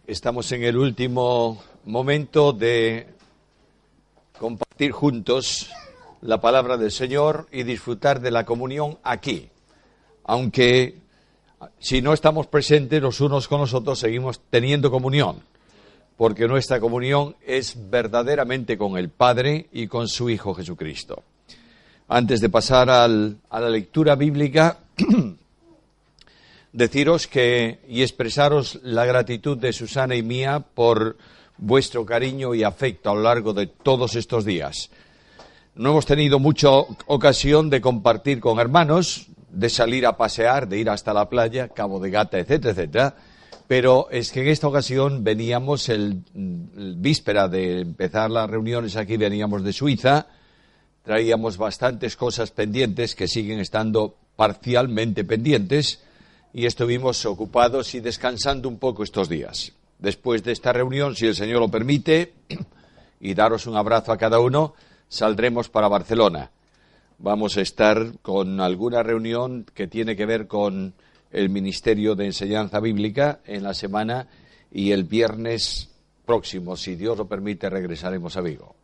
Estamos en el último momento de compartir juntos la palabra del Señor y disfrutar de la comunión aquí. Aunque si no estamos presentes los unos con los otros, seguimos teniendo comunión, porque nuestra comunión es verdaderamente con el Padre y con su Hijo Jesucristo. Antes de pasar a la lectura bíblica, deciros y expresaros la gratitud de Susana y mía por vuestro cariño y afecto a lo largo de todos estos días. No hemos tenido mucha ocasión de compartir con hermanos, de salir a pasear, de ir hasta la playa, Cabo de Gata, etcétera, etcétera. Pero es que en esta ocasión veníamos el víspera de empezar las reuniones aquí, veníamos de Suiza, traíamos bastantes cosas pendientes que siguen estando parcialmente pendientes, y estuvimos ocupados y descansando un poco estos días. Después de esta reunión, si el Señor lo permite, y daros un abrazo a cada uno, saldremos para Barcelona. Vamos a estar con alguna reunión que tiene que ver con el Ministerio de Enseñanza Bíblica en la semana, y el viernes próximo, si Dios lo permite, regresaremos a Vigo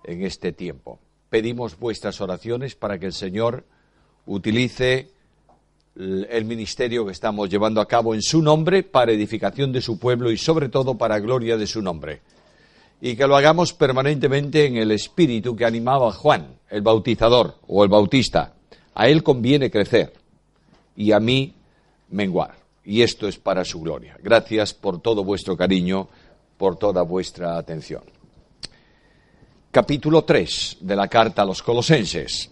en este tiempo. Pedimos vuestras oraciones para que el Señor utilice el ministerio que estamos llevando a cabo en su nombre para edificación de su pueblo y sobre todo para gloria de su nombre. Y que lo hagamos permanentemente en el espíritu que animaba a Juan, el bautizador o el bautista. A él conviene crecer y a mí menguar. Y esto es para su gloria. Gracias por todo vuestro cariño, por toda vuestra atención. Capítulo 3 de la carta a los Colosenses.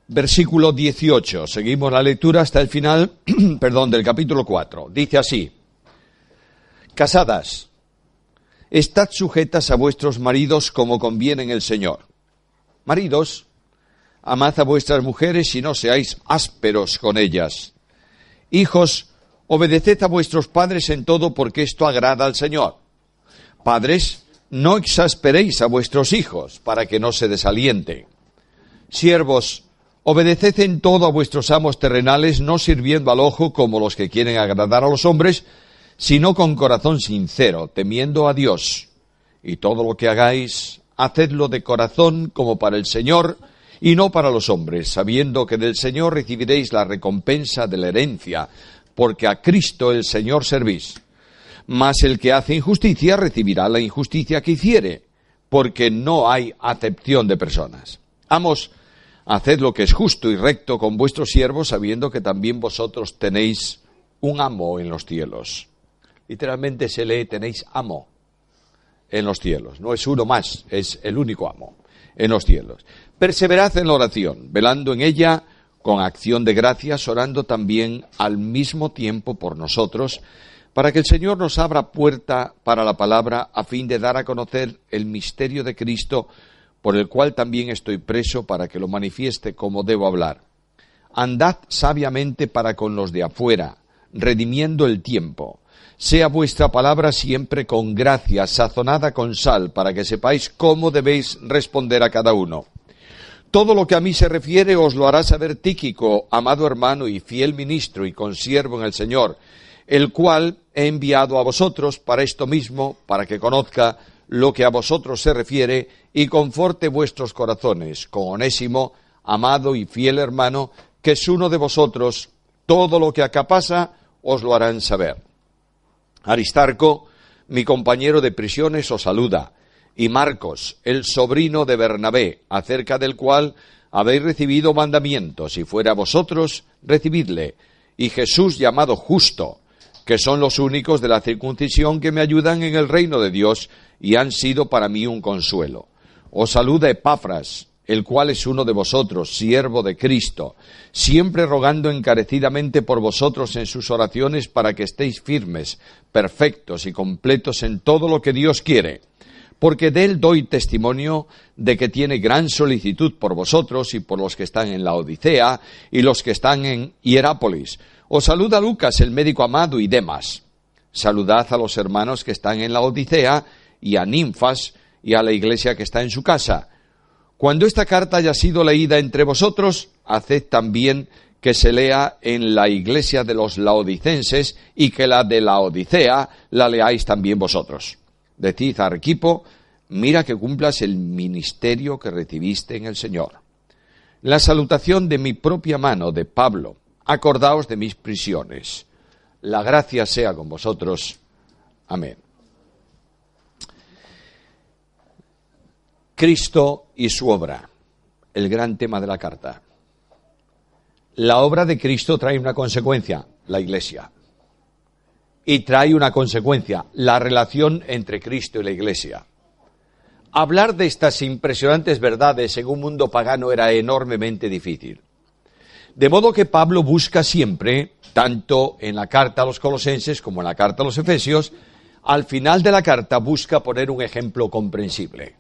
Versículo 18. Seguimos la lectura hasta el final, del capítulo 4. Dice así: Casadas, estad sujetas a vuestros maridos como conviene en el Señor. Maridos, amad a vuestras mujeres y no seáis ásperos con ellas. Hijos, obedeced a vuestros padres en todo, porque esto agrada al Señor. Padres, no exasperéis a vuestros hijos, para que no se desalienten. Siervos, obedeced en todo a vuestros amos terrenales, no sirviendo al ojo como los que quieren agradar a los hombres, sino con corazón sincero, temiendo a Dios. Y todo lo que hagáis, hacedlo de corazón como para el Señor y no para los hombres, sabiendo que del Señor recibiréis la recompensa de la herencia, porque a Cristo el Señor servís. Mas el que hace injusticia recibirá la injusticia que hiciere, porque no hay acepción de personas. Amos, haced lo que es justo y recto con vuestros siervos, sabiendo que también vosotros tenéis un amo en los cielos. Literalmente se lee, tenéis amo en los cielos. No es uno más, es el único amo en los cielos. Perseverad en la oración, velando en ella con acción de gracias, orando también al mismo tiempo por nosotros, para que el Señor nos abra puerta para la palabra, a fin de dar a conocer el misterio de Cristo, por el cual también estoy preso, para que lo manifieste como debo hablar. Andad sabiamente para con los de afuera, redimiendo el tiempo. Sea vuestra palabra siempre con gracia, sazonada con sal, para que sepáis cómo debéis responder a cada uno. Todo lo que a mí se refiere os lo hará saber Tíquico, amado hermano y fiel ministro y consiervo en el Señor, el cual he enviado a vosotros para esto mismo, para que conozca lo que a vosotros se refiere y conforte vuestros corazones, con Onésimo, amado y fiel hermano, que es uno de vosotros. Todo lo que acá pasa os lo harán saber. Aristarco, mi compañero de prisiones, os saluda, y Marcos, el sobrino de Bernabé, acerca del cual habéis recibido mandamientos, si fuera a vosotros, recibidle, y Jesús llamado Justo, que son los únicos de la circuncisión que me ayudan en el reino de Dios y han sido para mí un consuelo. Os saluda Epafras, el cual es uno de vosotros, siervo de Cristo, siempre rogando encarecidamente por vosotros en sus oraciones, para que estéis firmes, perfectos y completos en todo lo que Dios quiere. Porque de él doy testimonio de que tiene gran solicitud por vosotros y por los que están en la Odisea y los que están en Hierápolis. Os saluda Lucas, el médico amado, y Demas. Saludad a los hermanos que están en la Odisea y a Ninfas y a la iglesia que está en su casa. Cuando esta carta haya sido leída entre vosotros, haced también que se lea en la iglesia de los laodicenses y que la de la Odisea la leáis también vosotros. Decid a Arquipo, mira que cumplas el ministerio que recibiste en el Señor. La salutación de mi propia mano, de Pablo. Acordaos de mis prisiones. La gracia sea con vosotros. Amén. Cristo y su obra, el gran tema de la carta. La obra de Cristo trae una consecuencia, la Iglesia. Y trae una consecuencia, la relación entre Cristo y la Iglesia. Hablar de estas impresionantes verdades en un mundo pagano era enormemente difícil. De modo que Pablo busca siempre, tanto en la carta a los Colosenses como en la carta a los Efesios, al final de la carta busca poner un ejemplo comprensible.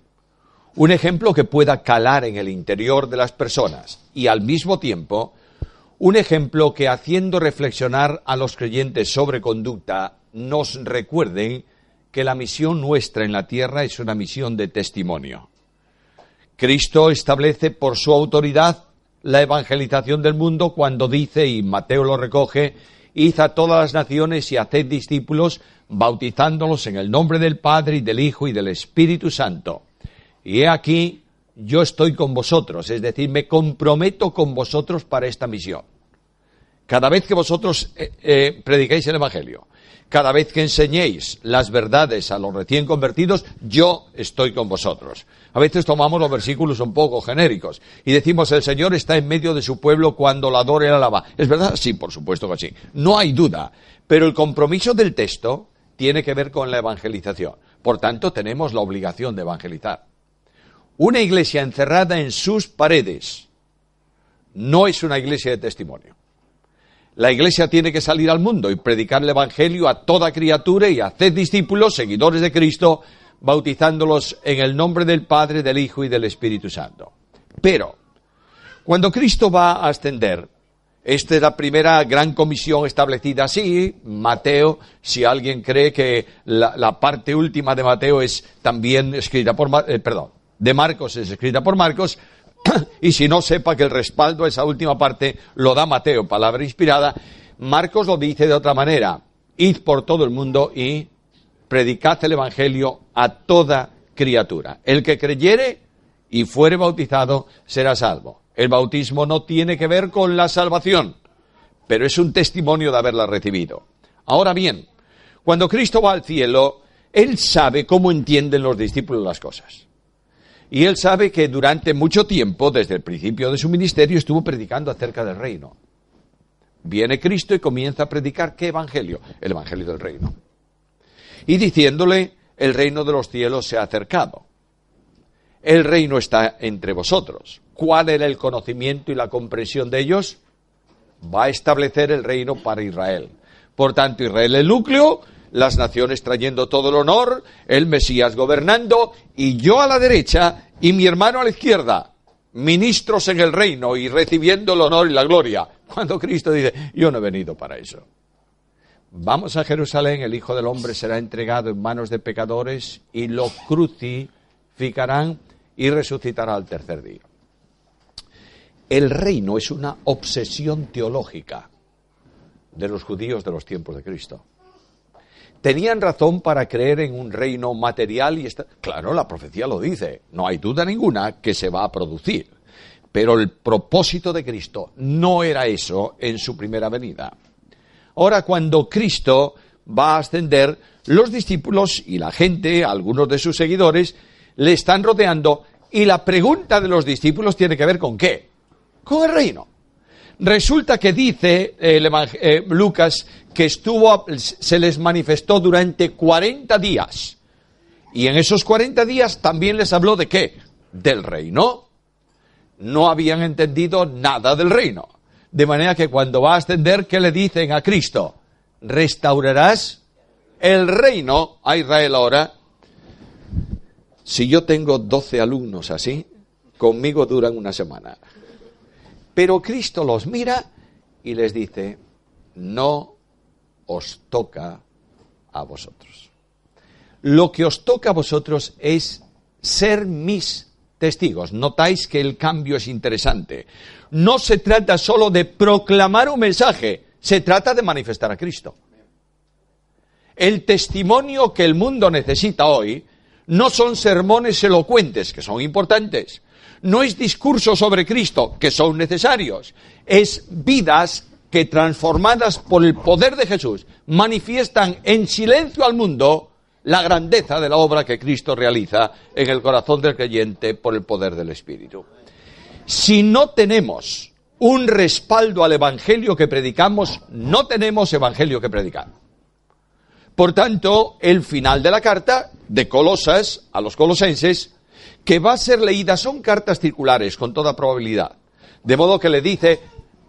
Un ejemplo que pueda calar en el interior de las personas y al mismo tiempo un ejemplo que, haciendo reflexionar a los creyentes sobre conducta, nos recuerden que la misión nuestra en la tierra es una misión de testimonio. Cristo establece por su autoridad la evangelización del mundo cuando dice, y Mateo lo recoge, id a todas las naciones y haced discípulos, bautizándolos en el nombre del Padre y del Hijo y del Espíritu Santo. Y he aquí, yo estoy con vosotros, es decir, me comprometo con vosotros para esta misión. Cada vez que vosotros predicáis el Evangelio, cada vez que enseñéis las verdades a los recién convertidos, yo estoy con vosotros. A veces tomamos los versículos un poco genéricos y decimos, el Señor está en medio de su pueblo cuando la adora y la alaba. ¿Es verdad? Sí, por supuesto que sí. No hay duda. Pero el compromiso del texto tiene que ver con la evangelización. Por tanto, tenemos la obligación de evangelizar. Una iglesia encerrada en sus paredes no es una iglesia de testimonio. La iglesia tiene que salir al mundo y predicar el Evangelio a toda criatura y hacer discípulos, seguidores de Cristo, bautizándolos en el nombre del Padre, del Hijo y del Espíritu Santo. Pero, cuando Cristo va a ascender, esta es la primera gran comisión establecida así. Mateo, si alguien cree que la parte última de Mateo es también escrita por de Marcos es escrita por Marcos, y si no, sepa que el respaldo a esa última parte lo da Mateo, palabra inspirada. Marcos lo dice de otra manera, id por todo el mundo y predicad el Evangelio a toda criatura. El que creyere y fuere bautizado será salvo. El bautismo no tiene que ver con la salvación, pero es un testimonio de haberla recibido. Ahora bien, cuando Cristo va al cielo, Él sabe cómo entienden los discípulos las cosas. Y Él sabe que durante mucho tiempo, desde el principio de su ministerio, estuvo predicando acerca del reino. Viene Cristo y comienza a predicar ¿qué evangelio? El evangelio del reino. Y diciéndole, el reino de los cielos se ha acercado. El reino está entre vosotros. ¿Cuál era el conocimiento y la comprensión de ellos? Va a establecer el reino para Israel. Por tanto, Israel el núcleo, las naciones trayendo todo el honor, el Mesías gobernando, y yo a la derecha y mi hermano a la izquierda, ministros en el reino y recibiendo el honor y la gloria. Cuando Cristo dice, yo no he venido para eso. Vamos a Jerusalén, el Hijo del Hombre será entregado en manos de pecadores y lo crucificarán y resucitará al tercer día. El reino es una obsesión teológica de los judíos de los tiempos de Cristo. ¿Tenían razón para creer en un reino material? Claro, la profecía lo dice, no hay duda ninguna que se va a producir. Pero el propósito de Cristo no era eso en su primera venida. Ahora, cuando Cristo va a ascender, los discípulos y la gente, algunos de sus seguidores, le están rodeando, y la pregunta de los discípulos tiene que ver ¿con qué? Con el reino. Resulta que dice Lucas que se les manifestó durante 40 días. Y en esos 40 días también les habló ¿de qué? Del reino. No habían entendido nada del reino. De manera que cuando va a ascender, ¿qué le dicen a Cristo? ¿Restaurarás el reino a Israel ahora? Si yo tengo 12 alumnos así, conmigo duran una semana. Pero Cristo los mira y les dice, no os toca a vosotros. Lo que os toca a vosotros es ser mis testigos. Notáis que el cambio es interesante. No se trata solo de proclamar un mensaje, se trata de manifestar a Cristo. El testimonio que el mundo necesita hoy no son sermones elocuentes, que son importantes, no es discurso sobre Cristo, que son necesarios, es vidas que transformadas por el poder de Jesús manifiestan en silencio al mundo la grandeza de la obra que Cristo realiza en el corazón del creyente por el poder del Espíritu. Si no tenemos un respaldo al evangelio que predicamos, no tenemos evangelio que predicar. Por tanto, el final de la carta de Colosas a los colosenses, que va a ser leída, son cartas circulares con toda probabilidad. De modo que le dice,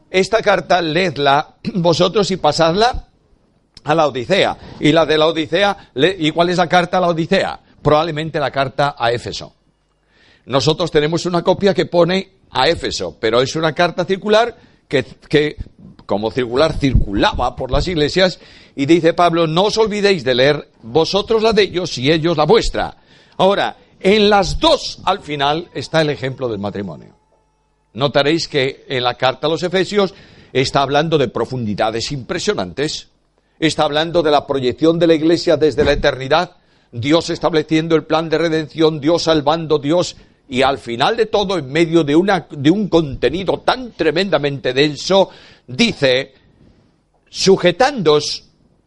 esta carta leedla vosotros y pasadla a la Odisea. Y la de la Odisea, ¿y cuál es la carta a la Odisea? Probablemente la carta a Éfeso. Nosotros tenemos una copia que pone a Éfeso, pero es una carta circular que como circular circulaba por las iglesias, y dice Pablo, no os olvidéis de leer vosotros la de ellos y ellos la vuestra. Ahora, en las dos al final está el ejemplo del matrimonio. Notaréis que en la carta a los Efesios está hablando de profundidades impresionantes, está hablando de la proyección de la iglesia desde la eternidad, Dios estableciendo el plan de redención, Dios salvando, Dios, y al final de todo, en medio de un contenido tan tremendamente denso, dice, sujetándoos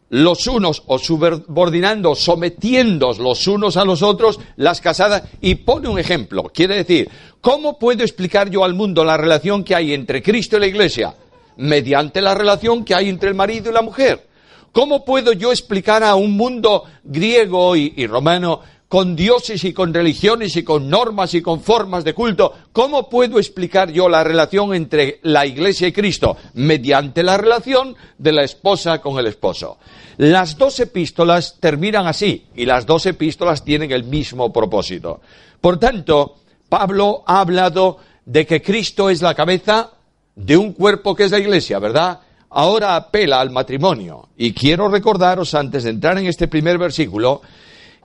los unos o subordinando, sometiéndoos los unos a los otros, las casadas, y pone un ejemplo. Quiere decir, ¿cómo puedo explicar yo al mundo la relación que hay entre Cristo y la Iglesia? Mediante la relación que hay entre el marido y la mujer. ¿Cómo puedo yo explicar a un mundo griego y romano con dioses y con religiones y con normas y con formas de culto? ¿Cómo puedo explicar yo la relación entre la Iglesia y Cristo? Mediante la relación de la esposa con el esposo. Las dos epístolas terminan así, y las dos epístolas tienen el mismo propósito. Por tanto, Pablo ha hablado de que Cristo es la cabeza de un cuerpo que es la Iglesia, ¿verdad? Ahora apela al matrimonio, y quiero recordaros, antes de entrar en este primer versículo,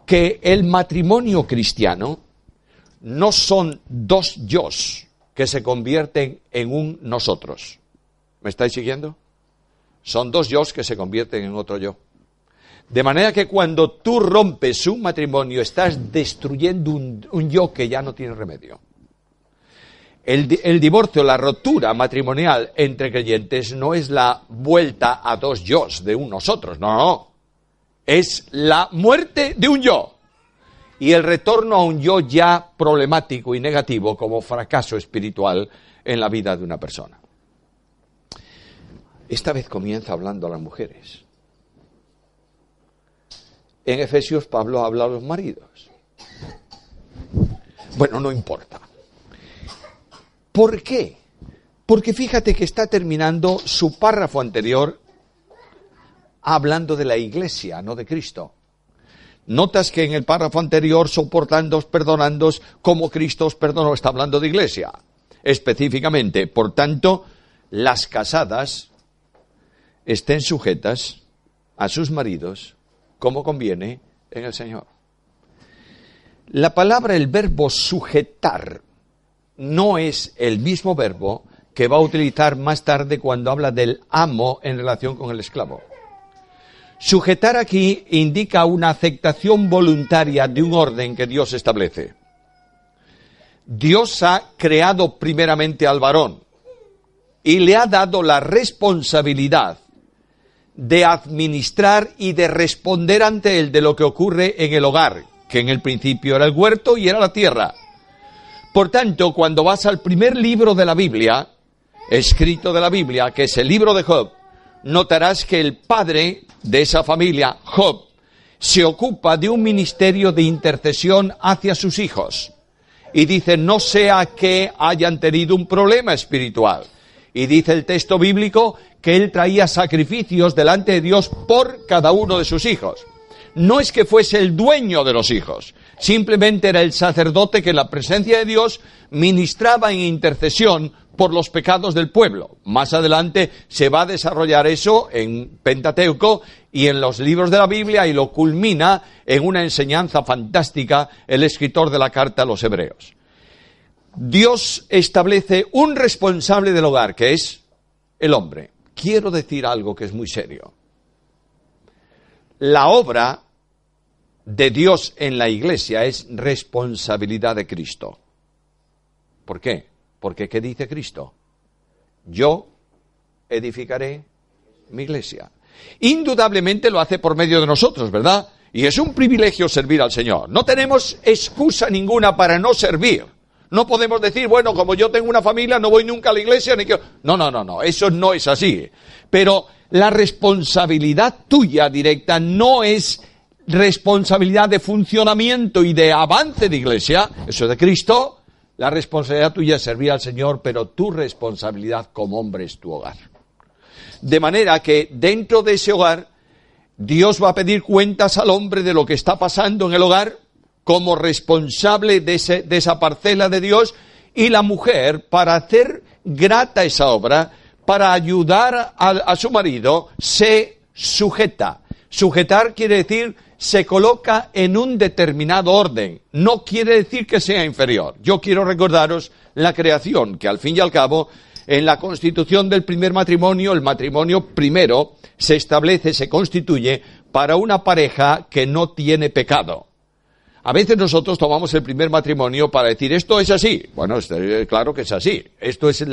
que el matrimonio cristiano no son dos yos que se convierten en un nosotros. ¿Me estáis siguiendo? Son dos yos que se convierten en otro yo. De manera que cuando tú rompes un matrimonio, estás destruyendo un yo que ya no tiene remedio. El divorcio, la rotura matrimonial entre creyentes no es la vuelta a dos yos de un nosotros, no. Es la muerte de un yo y el retorno a un yo ya problemático y negativo como fracaso espiritual en la vida de una persona. Esta vez comienza hablando a las mujeres. En Efesios Pablo habla a los maridos. Bueno, no importa. ¿Por qué? Porque fíjate que está terminando su párrafo anterior hablando de la Iglesia, no de Cristo. Notas que en el párrafo anterior, soportándoos, perdonándoos, como Cristo os perdonó, está hablando de Iglesia. Específicamente, por tanto, las casadas estén sujetas a sus maridos, como conviene en el Señor. La palabra, el verbo sujetar, no es el mismo verbo que va a utilizar más tarde cuando habla del amo en relación con el esclavo. Sujetar aquí indica una aceptación voluntaria de un orden que Dios establece. Dios ha creado primeramente al varón y le ha dado la responsabilidad de administrar y de responder ante él de lo que ocurre en el hogar, que en el principio era el huerto y era la tierra. Por tanto, cuando vas al primer libro de la Biblia, escrito de la Biblia, que es el libro de Job, notarás que el padre de esa familia, Job, se ocupa de un ministerio de intercesión hacia sus hijos. Y dice, no sea que hayan tenido un problema espiritual. Y dice el texto bíblico que él traía sacrificios delante de Dios por cada uno de sus hijos. No es que fuese el dueño de los hijos, simplemente era el sacerdote que en la presencia de Dios ministraba en intercesión por los pecados del pueblo. Más adelante se va a desarrollar eso en Pentateuco y en los libros de la Biblia, y lo culmina en una enseñanza fantástica el escritor de la carta a los Hebreos. Dios establece un responsable del hogar, que es el hombre. Quiero decir algo que es muy serio. La obra de Dios en la iglesia es responsabilidad de Cristo. ¿Por qué? Porque ¿qué dice Cristo? Yo edificaré mi iglesia. Indudablemente lo hace por medio de nosotros, ¿verdad? Y es un privilegio servir al Señor. No tenemos excusa ninguna para no servir. No podemos decir, bueno, como yo tengo una familia, no voy nunca a la iglesia, ni que... No, eso no es así. Pero la responsabilidad tuya directa no es responsabilidad de funcionamiento y de avance de iglesia, eso es de Cristo. La responsabilidad tuya es servir al Señor, pero tu responsabilidad como hombre es tu hogar. De manera que dentro de ese hogar, Dios va a pedir cuentas al hombre de lo que está pasando en el hogar, como responsable de esa parcela de Dios, y la mujer, para hacer grata esa obra, para ayudar a su marido, se sujeta. Sujetar quiere decir, se coloca en un determinado orden. No quiere decir que sea inferior. Yo quiero recordaros la creación, que al fin y al cabo, en la constitución del primer matrimonio, el matrimonio primero se establece, se constituye para una pareja que no tiene pecado. A veces nosotros tomamos el primer matrimonio para decir, esto es así. Bueno, claro que es así. Esto es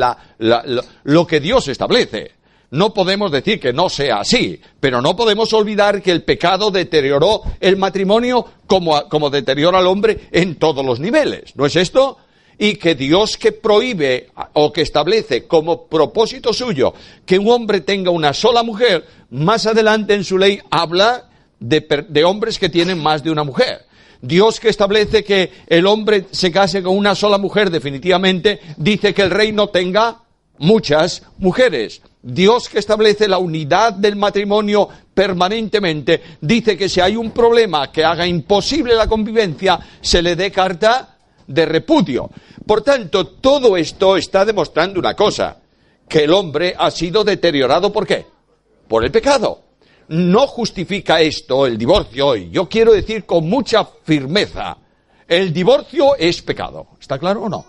lo que Dios establece. No podemos decir que no sea así, pero no podemos olvidar que el pecado deterioró el matrimonio como deteriora al hombre en todos los niveles. ¿No es esto? Y que Dios, que prohíbe o que establece como propósito suyo que un hombre tenga una sola mujer, más adelante en su ley habla de hombres que tienen más de una mujer. Dios, que establece que el hombre se case con una sola mujer definitivamente, dice que el rey no tenga muchas mujeres. Dios, que establece la unidad del matrimonio permanentemente, dice que si hay un problema que haga imposible la convivencia, se le dé carta de repudio. Por tanto, todo esto está demostrando una cosa, que el hombre ha sido deteriorado. ¿Por qué? Por el pecado. No justifica esto el divorcio hoy. Yo quiero decir con mucha firmeza, el divorcio es pecado. ¿Está claro o no?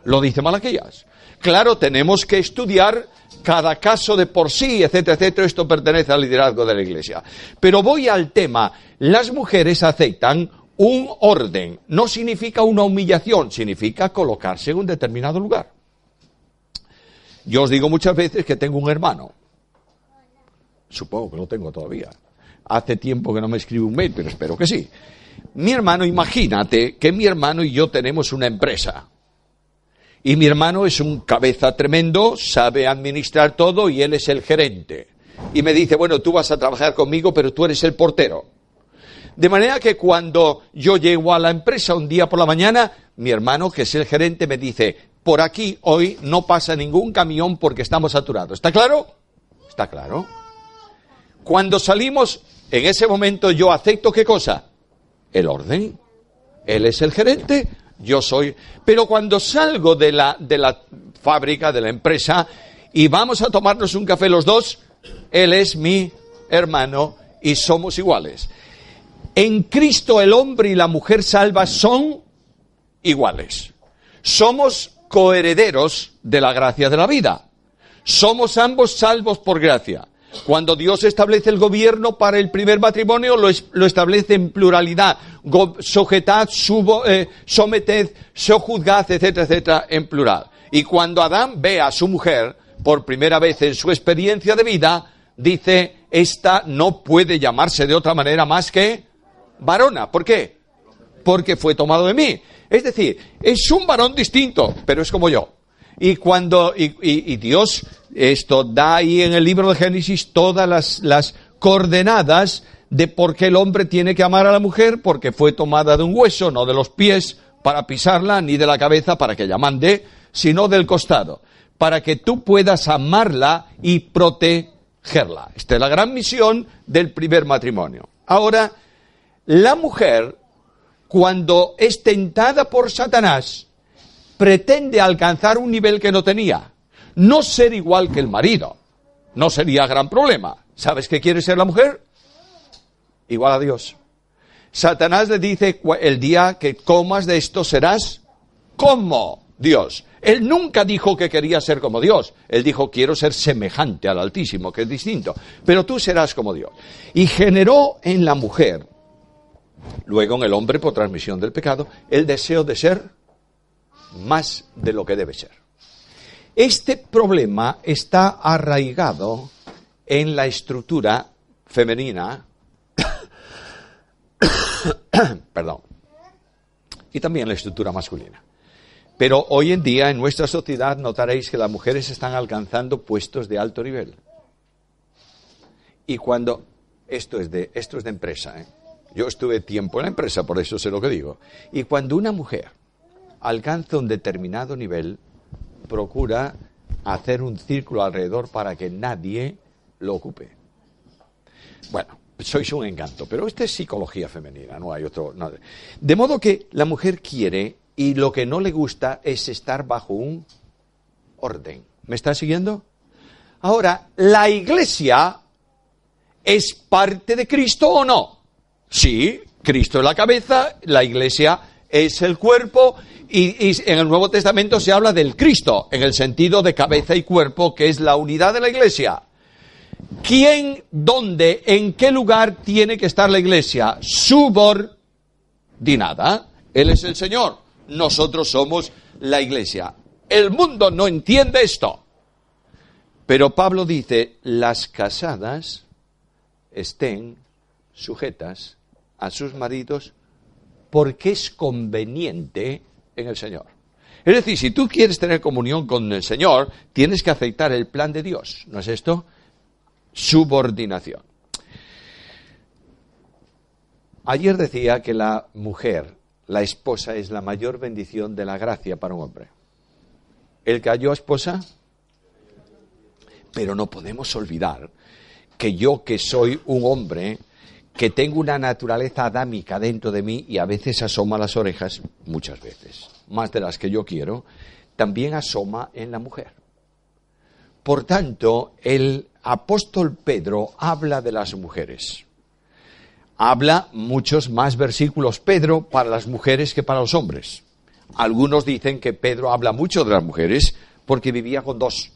Lo dice Malaquías. Claro, tenemos que estudiar cada caso de por sí, etcétera, etcétera. Esto pertenece al liderazgo de la Iglesia. Pero voy al tema. Las mujeres aceptan un orden. No significa una humillación, significa colocarse en un determinado lugar. Yo os digo muchas veces que tengo un hermano. Supongo que lo tengo todavía. Hace tiempo que no me escribe un mail, pero espero que sí. Mi hermano, imagínate que mi hermano y yo tenemos una empresa. Y mi hermano es un cabeza tremendo, sabe administrar todo y él es el gerente. Y me dice, bueno, tú vas a trabajar conmigo, pero tú eres el portero. De manera que cuando yo llego a la empresa un día por la mañana, mi hermano, que es el gerente, me dice, por aquí hoy no pasa ningún camión porque estamos saturados. ¿Está claro? Está claro. Cuando salimos, en ese momento yo acepto ¿qué cosa? El orden. Él es el gerente, yo soy... Pero cuando salgo de la fábrica, de la empresa, y vamos a tomarnos un café los dos, él es mi hermano y somos iguales. En Cristo el hombre y la mujer salva son iguales. Somos coherederos de la gracia de la vida. Somos ambos salvos por gracia. Cuando Dios establece el gobierno para el primer matrimonio, lo establece en pluralidad. Sujetad, someted, sojuzgad, etcétera, etcétera, en plural. Y cuando Adán ve a su mujer, por primera vez en su experiencia de vida, dice, esta no puede llamarse de otra manera más que varona. ¿Por qué? Porque fue tomado de mí. Es decir, es un varón distinto, pero es como yo. Y Dios esto da ahí en el libro de Génesis todas las coordenadas de por qué el hombre tiene que amar a la mujer, porque fue tomada de un hueso, no de los pies para pisarla, ni de la cabeza para que ella mande, sino del costado, para que tú puedas amarla y protegerla. Esta es la gran misión del primer matrimonio. Ahora, la mujer, cuando es tentada por Satanás, pretende alcanzar un nivel que no tenía. No ser igual que el marido. No sería gran problema. ¿Sabes qué quiere ser la mujer? Igual a Dios. Satanás le dice, el día que comas de esto serás como Dios. Él nunca dijo que quería ser como Dios. Él dijo, quiero ser semejante al Altísimo, que es distinto. Pero tú serás como Dios. Y generó en la mujer, luego en el hombre por transmisión del pecado, el deseo de ser más de lo que debe ser. Este problema está arraigado en la estructura femenina, perdón, y también en la estructura masculina. Pero hoy en día en nuestra sociedad notaréis que las mujeres están alcanzando puestos de alto nivel. Y cuando esto es de empresa, yo estuve tiempo en la empresa, por eso sé lo que digo. Y cuando una mujer alcanza un determinado nivel, procura hacer un círculo alrededor para que nadie lo ocupe. Bueno, sois un encanto, pero esta es psicología femenina, no hay otro. No. De modo que la mujer quiere, y lo que no le gusta es estar bajo un orden. ¿Me está siguiendo? Ahora, ¿la Iglesia es parte de Cristo o no? Sí, Cristo es la cabeza, la Iglesia es el cuerpo, y en el Nuevo Testamento se habla del Cristo, en el sentido de cabeza y cuerpo, que es la unidad de la Iglesia. ¿Quién, dónde, en qué lugar tiene que estar la Iglesia? Subordinada. Él es el Señor. Nosotros somos la Iglesia. El mundo no entiende esto. Pero Pablo dice, las casadas estén sujetas a sus maridos porque es conveniente en el Señor. Es decir, si tú quieres tener comunión con el Señor, tienes que aceptar el plan de Dios. ¿No es esto? Subordinación. Ayer decía que la mujer, la esposa, es la mayor bendición de la gracia para un hombre. ¿El que halló esposa? Pero no podemos olvidar que yo, que soy un hombre, que tengo una naturaleza adámica dentro de mí y a veces asoma las orejas, muchas veces, más de las que yo quiero, también asoma en la mujer. Por tanto, el apóstol Pedro habla de las mujeres. Habla muchos más versículos Pedro para las mujeres que para los hombres. Algunos dicen que Pedro habla mucho de las mujeres porque vivía con dos,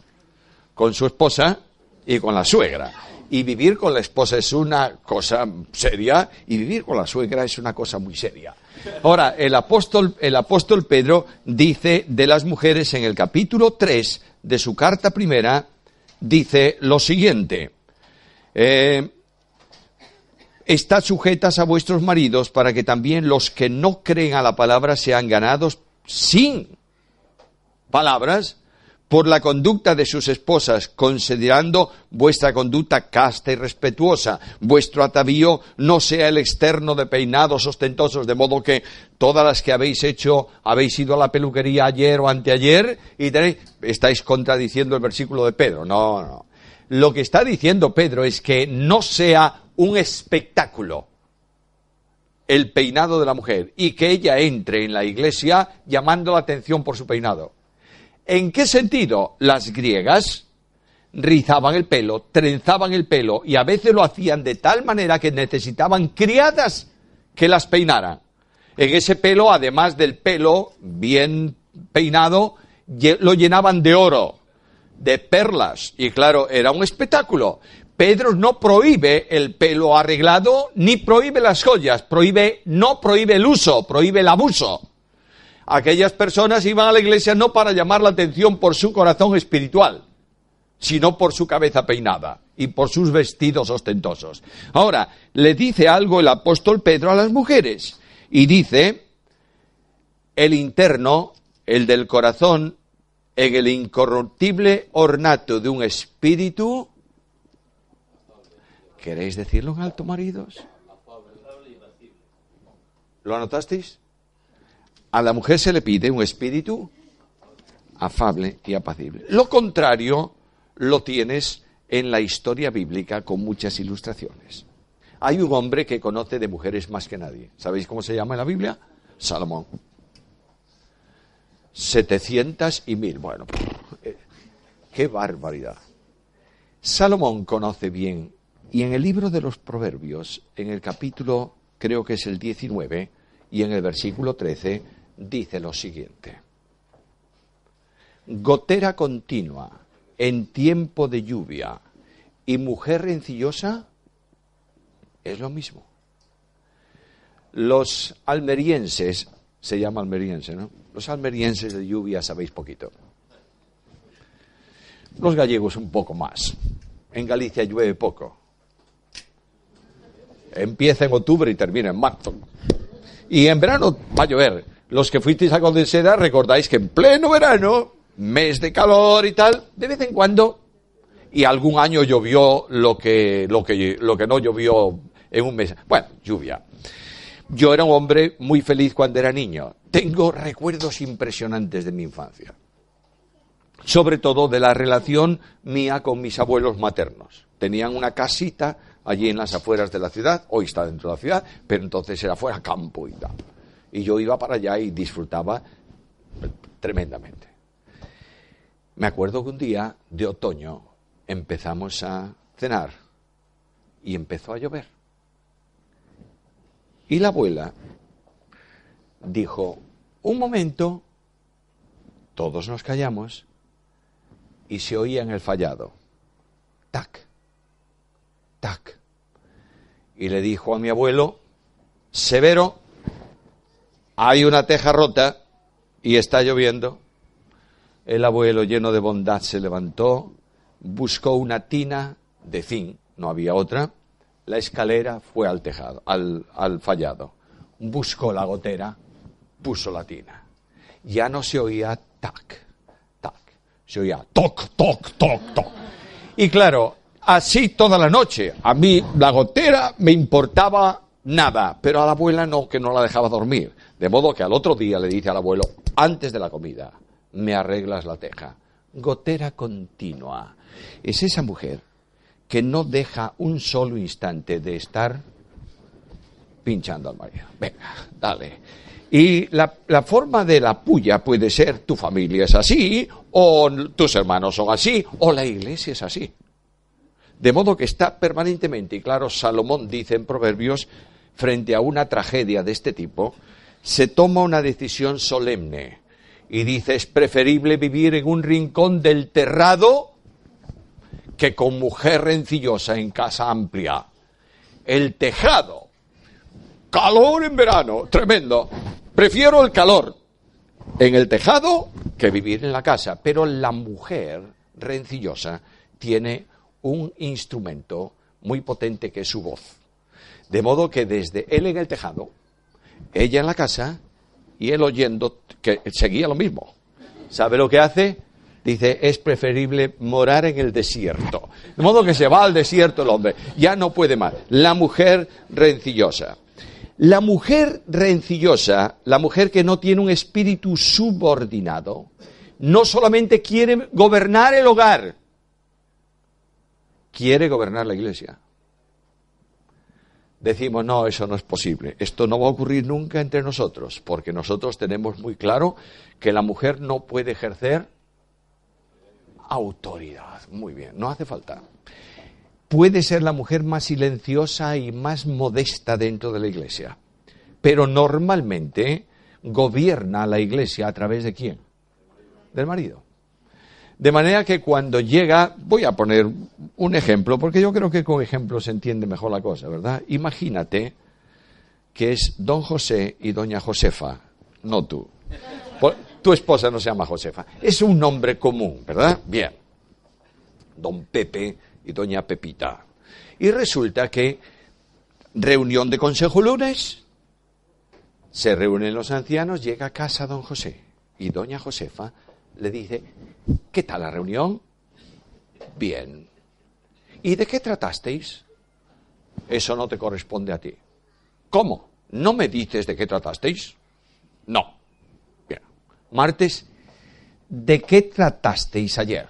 con su esposa y con la suegra. Y vivir con la esposa es una cosa seria y vivir con la suegra es una cosa muy seria. Ahora, el apóstol Pedro dice de las mujeres en el capítulo 3 de su carta primera, dice lo siguiente: estad sujetas a vuestros maridos para que también los que no creen a la palabra sean ganados sin palabras por la conducta de sus esposas, considerando vuestra conducta casta y respetuosa. Vuestro atavío no sea el externo de peinados ostentosos, de modo que todas las que habéis ido a la peluquería ayer o anteayer y estáis contradiciendo el versículo de Pedro. No. Lo que está diciendo Pedro es que no sea un espectáculo el peinado de la mujer y que ella entre en la iglesia llamando la atención por su peinado. ¿En qué sentido? Las griegas rizaban el pelo, trenzaban el pelo y a veces lo hacían de tal manera que necesitaban criadas que las peinaran. En ese pelo, además del pelo bien peinado, lo llenaban de oro, de perlas, y claro, era un espectáculo. Pedro no prohíbe el pelo arreglado ni prohíbe las joyas, no prohíbe el uso, prohíbe el abuso. Aquellas personas iban a la iglesia no para llamar la atención por su corazón espiritual, sino por su cabeza peinada y por sus vestidos ostentosos. Ahora, le dice algo el apóstol Pedro a las mujeres, y dice, el interno, el del corazón, en el incorruptible ornato de un espíritu. ¿Queréis decirlo en alto, maridos? ¿Lo anotasteis? A la mujer se le pide un espíritu afable y apacible. Lo contrario lo tienes en la historia bíblica con muchas ilustraciones. Hay un hombre que conoce de mujeres más que nadie. ¿Sabéis cómo se llama en la Biblia? Salomón. 700 y 1000. Bueno, qué barbaridad. Salomón conoce bien, y en el libro de los Proverbios, en el capítulo, creo que es el 19, y en el versículo 13, dice lo siguiente: Gotera continua en tiempo de lluvia y mujer rencillosa es lo mismo. Los almerienses, se llama almeriense, ¿no? Los almerienses de lluvia sabéis poquito. Los gallegos un poco más. En Galicia llueve poco. Empieza en octubre y termina en marzo. Y en verano va a llover. Los que fuisteis a Condensera recordáis que en pleno verano, mes de calor y tal, de vez en cuando, y algún año llovió lo que no llovió en un mes. Bueno, lluvia. Yo era un hombre muy feliz cuando era niño. Tengo recuerdos impresionantes de mi infancia. Sobre todo de la relación mía con mis abuelos maternos. Tenían una casita allí en las afueras de la ciudad, hoy está dentro de la ciudad, pero entonces era fuera campo y tal. Y yo iba para allá y disfrutaba tremendamente. Me acuerdo que un día de otoño empezamos a cenar y empezó a llover. Y la abuela dijo, un momento, todos nos callamos y se oía en el fallado, tac, tac. Y le dijo a mi abuelo, Severo, hay una teja rota y está lloviendo. El abuelo, lleno de bondad, se levantó, buscó una tina de zinc, no había otra, la escalera, fue al tejado, al fallado, buscó la gotera, puso la tina. Ya no se oía tac, tac, se oía toc, toc, toc, toc. Y claro, así toda la noche. A mí la gotera me importaba nada, pero a la abuela no, que no la dejaba dormir. De modo que al otro día le dice al abuelo, antes de la comida, me arreglas la teja. Gotera continua. Es esa mujer que no deja un solo instante de estar pinchando al marido. Venga, dale. Y la forma de la puya puede ser tu familia es así, o tus hermanos son así, o la iglesia es así. De modo que está permanentemente, y claro, Salomón dice en Proverbios, frente a una tragedia de este tipo, se toma una decisión solemne y dice, es preferible vivir en un rincón del terrado que con mujer rencillosa en casa amplia. El tejado, calor en verano, tremendo. Prefiero el calor en el tejado que vivir en la casa, pero la mujer rencillosa tiene un instrumento muy potente que es su voz. De modo que desde él en el tejado, ella en la casa y él oyendo, que seguía lo mismo. ¿Sabe lo que hace? Dice, es preferible morar en el desierto. De modo que se va al desierto el hombre, ya no puede más. La mujer rencillosa. La mujer rencillosa, la mujer que no tiene un espíritu subordinado, no solamente quiere gobernar el hogar, quiere gobernar la iglesia. Decimos, no, eso no es posible. Esto no va a ocurrir nunca entre nosotros, porque nosotros tenemos muy claro que la mujer no puede ejercer autoridad. Muy bien, no hace falta. Puede ser la mujer más silenciosa y más modesta dentro de la iglesia, pero normalmente gobierna la iglesia a través de ¿quién? Del marido. De manera que cuando llega, voy a poner un ejemplo, porque yo creo que con ejemplos se entiende mejor la cosa, ¿verdad? Imagínate que es don José y doña Josefa, no tú. Tu esposa no se llama Josefa, es un nombre común, ¿verdad? Bien. Don Pepe y doña Pepita. Y resulta que reunión de consejo lunes, se reúnen los ancianos, llega a casa don José y doña Josefa le dice, ¿qué tal la reunión? Bien. ¿Y de qué tratasteis? Eso no te corresponde a ti. ¿Cómo? ¿No me dices de qué tratasteis? No. Bien. Martes, ¿de qué tratasteis ayer?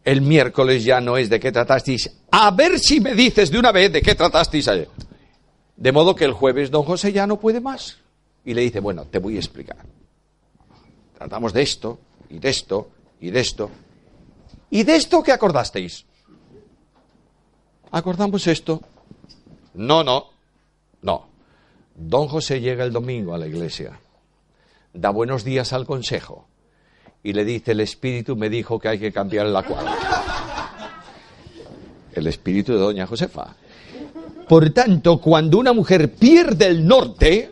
El miércoles ya no es de qué tratasteis. A ver si me dices de una vez de qué tratasteis ayer. De modo que el jueves don José ya no puede más. Y le dice, bueno, te voy a explicar. Tratamos de esto, y de esto, y de esto. ¿Y de esto qué acordasteis? ¿Acordamos esto? No. Don José llega el domingo a la iglesia. da buenos días al consejo y le dice: el espíritu me dijo que hay que cambiar la cuadra. El espíritu de doña Josefa. Por tanto, cuando una mujer pierde el norte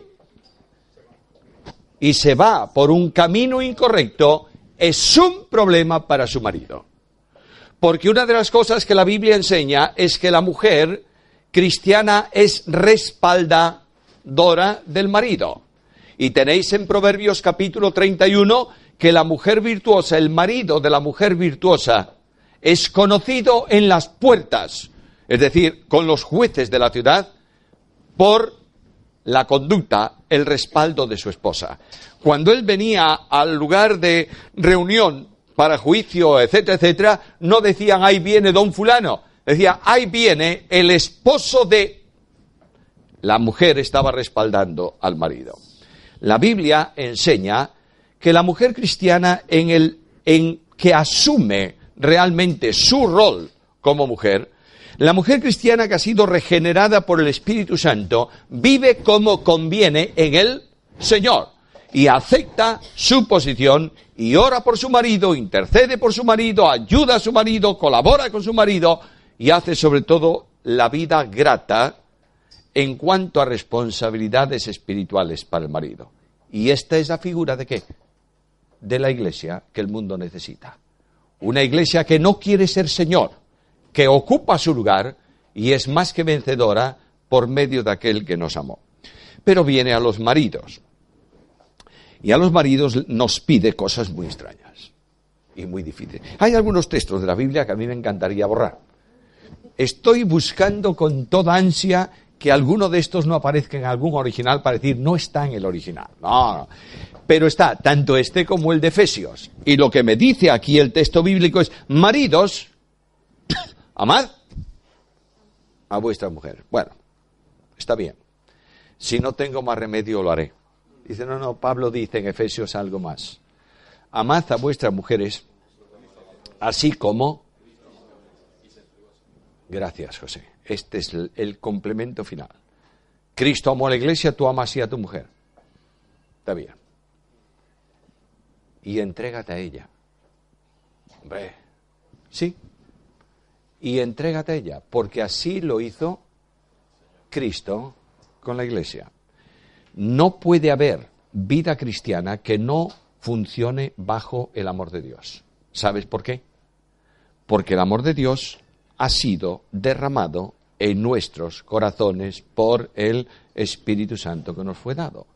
y se va por un camino incorrecto, es un problema para su marido. Porque una de las cosas que la Biblia enseña es que la mujer cristiana es respaldadora del marido. Y tenéis en Proverbios capítulo 31 que la mujer virtuosa, el marido de la mujer virtuosa, es conocido en las puertas, es decir, con los jueces de la ciudad, por la conducta, el respaldo de su esposa. Cuando él venía al lugar de reunión para juicio, etcétera, etcétera, no decían: ahí viene don fulano, decía: ahí viene el esposo de... La mujer estaba respaldando al marido. La Biblia enseña que la mujer cristiana en que asume realmente su rol como mujer, la mujer cristiana que ha sido regenerada por el Espíritu Santo, vive como conviene en el Señor y acepta su posición y ora por su marido, intercede por su marido, ayuda a su marido, colabora con su marido y hace sobre todo la vida grata en cuanto a responsabilidades espirituales para el marido. Y esta es la figura ¿de qué? De la iglesia que el mundo necesita. Una iglesia que no quiere ser señor, que ocupa su lugar y es más que vencedora por medio de aquel que nos amó. Pero viene a los maridos. Y a los maridos nos pide cosas muy extrañas y muy difíciles. Hay algunos textos de la Biblia que a mí me encantaría borrar. Estoy buscando con toda ansia que alguno de estos no aparezca en algún original para decir: no está en el original. No. Pero está tanto este como el de Efesios. Y lo que me dice aquí el texto bíblico es: maridos, amad a vuestra mujer. Bueno, está bien. Si no tengo más remedio, lo haré. Dice: no, Pablo dice en Efesios algo más. Amad a vuestras mujeres, así como... Gracias, José. Este es el complemento final. Cristo amó a la iglesia, tú amas así a tu mujer. Está bien. Y entrégate a ella. Hombre, sí. Y entrégate a ella, porque así lo hizo Cristo con la iglesia. No puede haber vida cristiana que no funcione bajo el amor de Dios. ¿Sabes por qué? Porque el amor de Dios ha sido derramado en nuestros corazones por el Espíritu Santo que nos fue dado.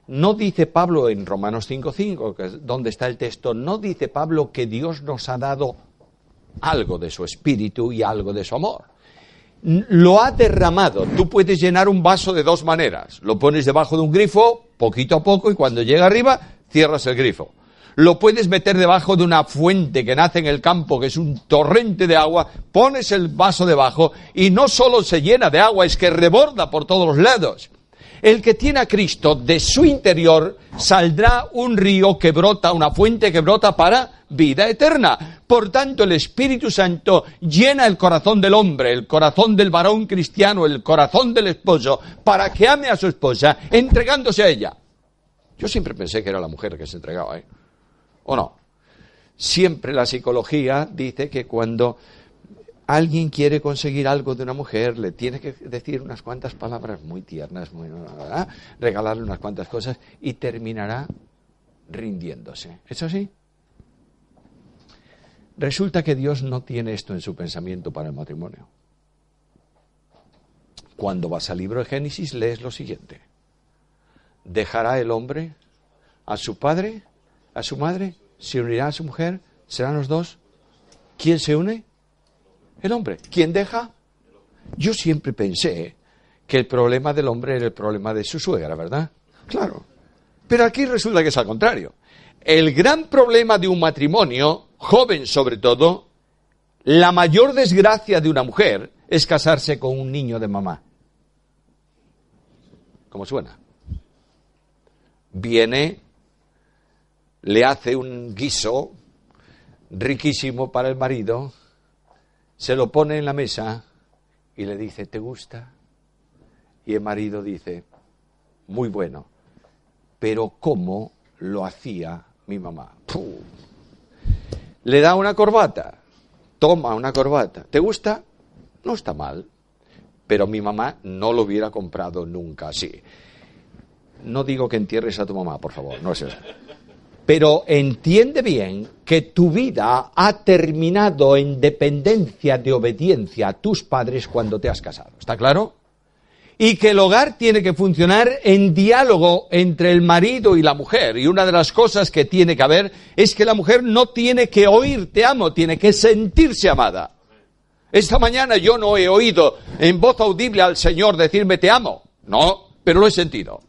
No dice Pablo en Romanos 5:5, que es donde está el texto, no dice Pablo que Dios nos ha dado algo de su Espíritu y algo de su amor. Lo ha derramado. Tú puedes llenar un vaso de dos maneras. Lo pones debajo de un grifo, poquito a poco, y cuando llega arriba, cierras el grifo. Lo puedes meter debajo de una fuente que nace en el campo, que es un torrente de agua, pones el vaso debajo y no solo se llena de agua, es que reborda por todos los lados. El que tiene a Cristo, de su interior saldrá un río que brota, una fuente que brota para vida eterna. Por tanto, el Espíritu Santo llena el corazón del hombre, el corazón del varón cristiano, el corazón del esposo, para que ame a su esposa, entregándose a ella. Yo siempre pensé que era la mujer que se entregaba, ¿o no? Siempre la psicología dice que cuando alguien quiere conseguir algo de una mujer, le tiene que decir unas cuantas palabras muy tiernas, regalarle unas cuantas cosas y terminará rindiéndose. ¿Es así? Resulta que Dios no tiene esto en su pensamiento para el matrimonio. Cuando vas al libro de Génesis, lees lo siguiente: dejará el hombre a su padre, a su madre, se unirá a su mujer, serán los dos. ¿Quién se une? El hombre. ¿Quién deja? Yo siempre pensé que el problema del hombre era el problema de su suegra, ¿verdad? Claro. Pero aquí resulta que es al contrario. El gran problema de un matrimonio, joven sobre todo, la mayor desgracia de una mujer es casarse con un niño de mamá. ¿Cómo suena? Viene, le hace un guiso riquísimo para el marido, se lo pone en la mesa y le dice: ¿te gusta? Y el marido dice: muy bueno, pero ¿cómo lo hacía mi mamá. ¡Pum! Le da una corbata, toma una corbata. ¿Te gusta? No está mal, pero mi mamá no lo hubiera comprado nunca así. No digo que entierres a tu mamá, por favor, no es eso. Pero entiende bien que tu vida ha terminado en dependencia de obediencia a tus padres cuando te has casado. ¿Está claro? Y que el hogar tiene que funcionar en diálogo entre el marido y la mujer. Y una de las cosas que tiene que haber es que la mujer no tiene que oír te amo, tiene que sentirse amada. Esta mañana yo no he oído en voz audible al Señor decirme te amo. No, pero lo he sentido.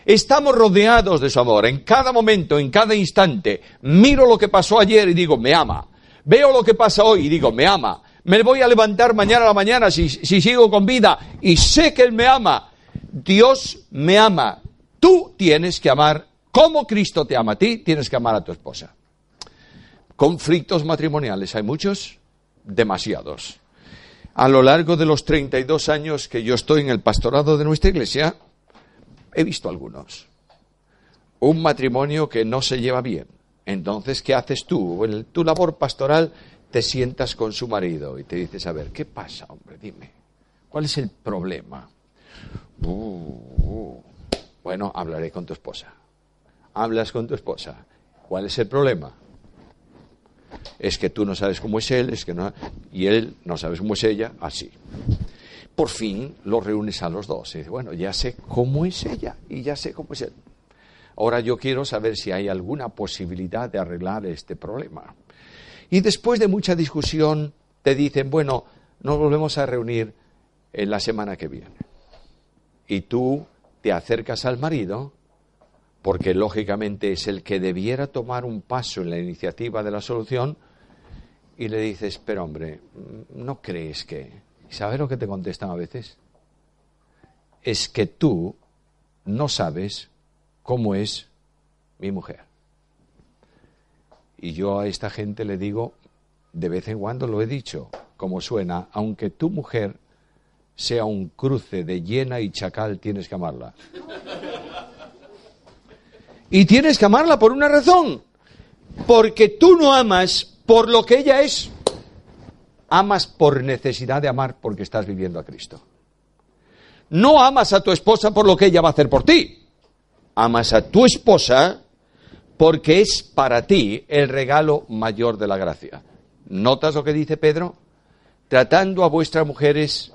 Estamos rodeados de su amor. En cada momento, en cada instante, miro lo que pasó ayer y digo, me ama. Veo lo que pasa hoy y digo, me ama. Me voy a levantar mañana a la mañana si sigo con vida y sé que Él me ama. Dios me ama. Tú tienes que amar como Cristo te ama a ti, tienes que amar a tu esposa. Conflictos matrimoniales, ¿hay muchos? Demasiados. A lo largo de los 32 años que yo estoy en el pastorado de nuestra iglesia, he visto algunos. Un matrimonio que no se lleva bien. Entonces, ¿qué haces tú? En tu labor pastoral te sientas con su marido y te dices, a ver, ¿qué pasa, hombre? Dime, ¿cuál es el problema? Bueno, hablaré con tu esposa. Hablas con tu esposa. ¿Cuál es el problema? Es que tú no sabes cómo es él, es que no, y él no sabe cómo es ella, así. Por fin los reúnes a los dos y dices, bueno, ya sé cómo es ella y ya sé cómo es él. Ahora yo quiero saber si hay alguna posibilidad de arreglar este problema. Y después de mucha discusión te dicen, bueno, nos volvemos a reunir en la semana que viene. Y tú te acercas al marido, porque lógicamente es el que debiera tomar un paso en la iniciativa de la solución, y le dices, pero hombre, ¿no crees que...? ¿Sabes lo que te contestan a veces? Es que tú no sabes cómo es mi mujer. Y yo a esta gente le digo, de vez en cuando lo he dicho, como suena, aunque tu mujer sea un cruce de hiena y chacal, tienes que amarla. Y tienes que amarla por una razón, porque tú no amas por lo que ella es. Amas por necesidad de amar porque estás viviendo a Cristo. No amas a tu esposa por lo que ella va a hacer por ti. Amas a tu esposa porque es para ti el regalo mayor de la gracia. ¿Notas lo que dice Pedro? Tratando a vuestras mujeres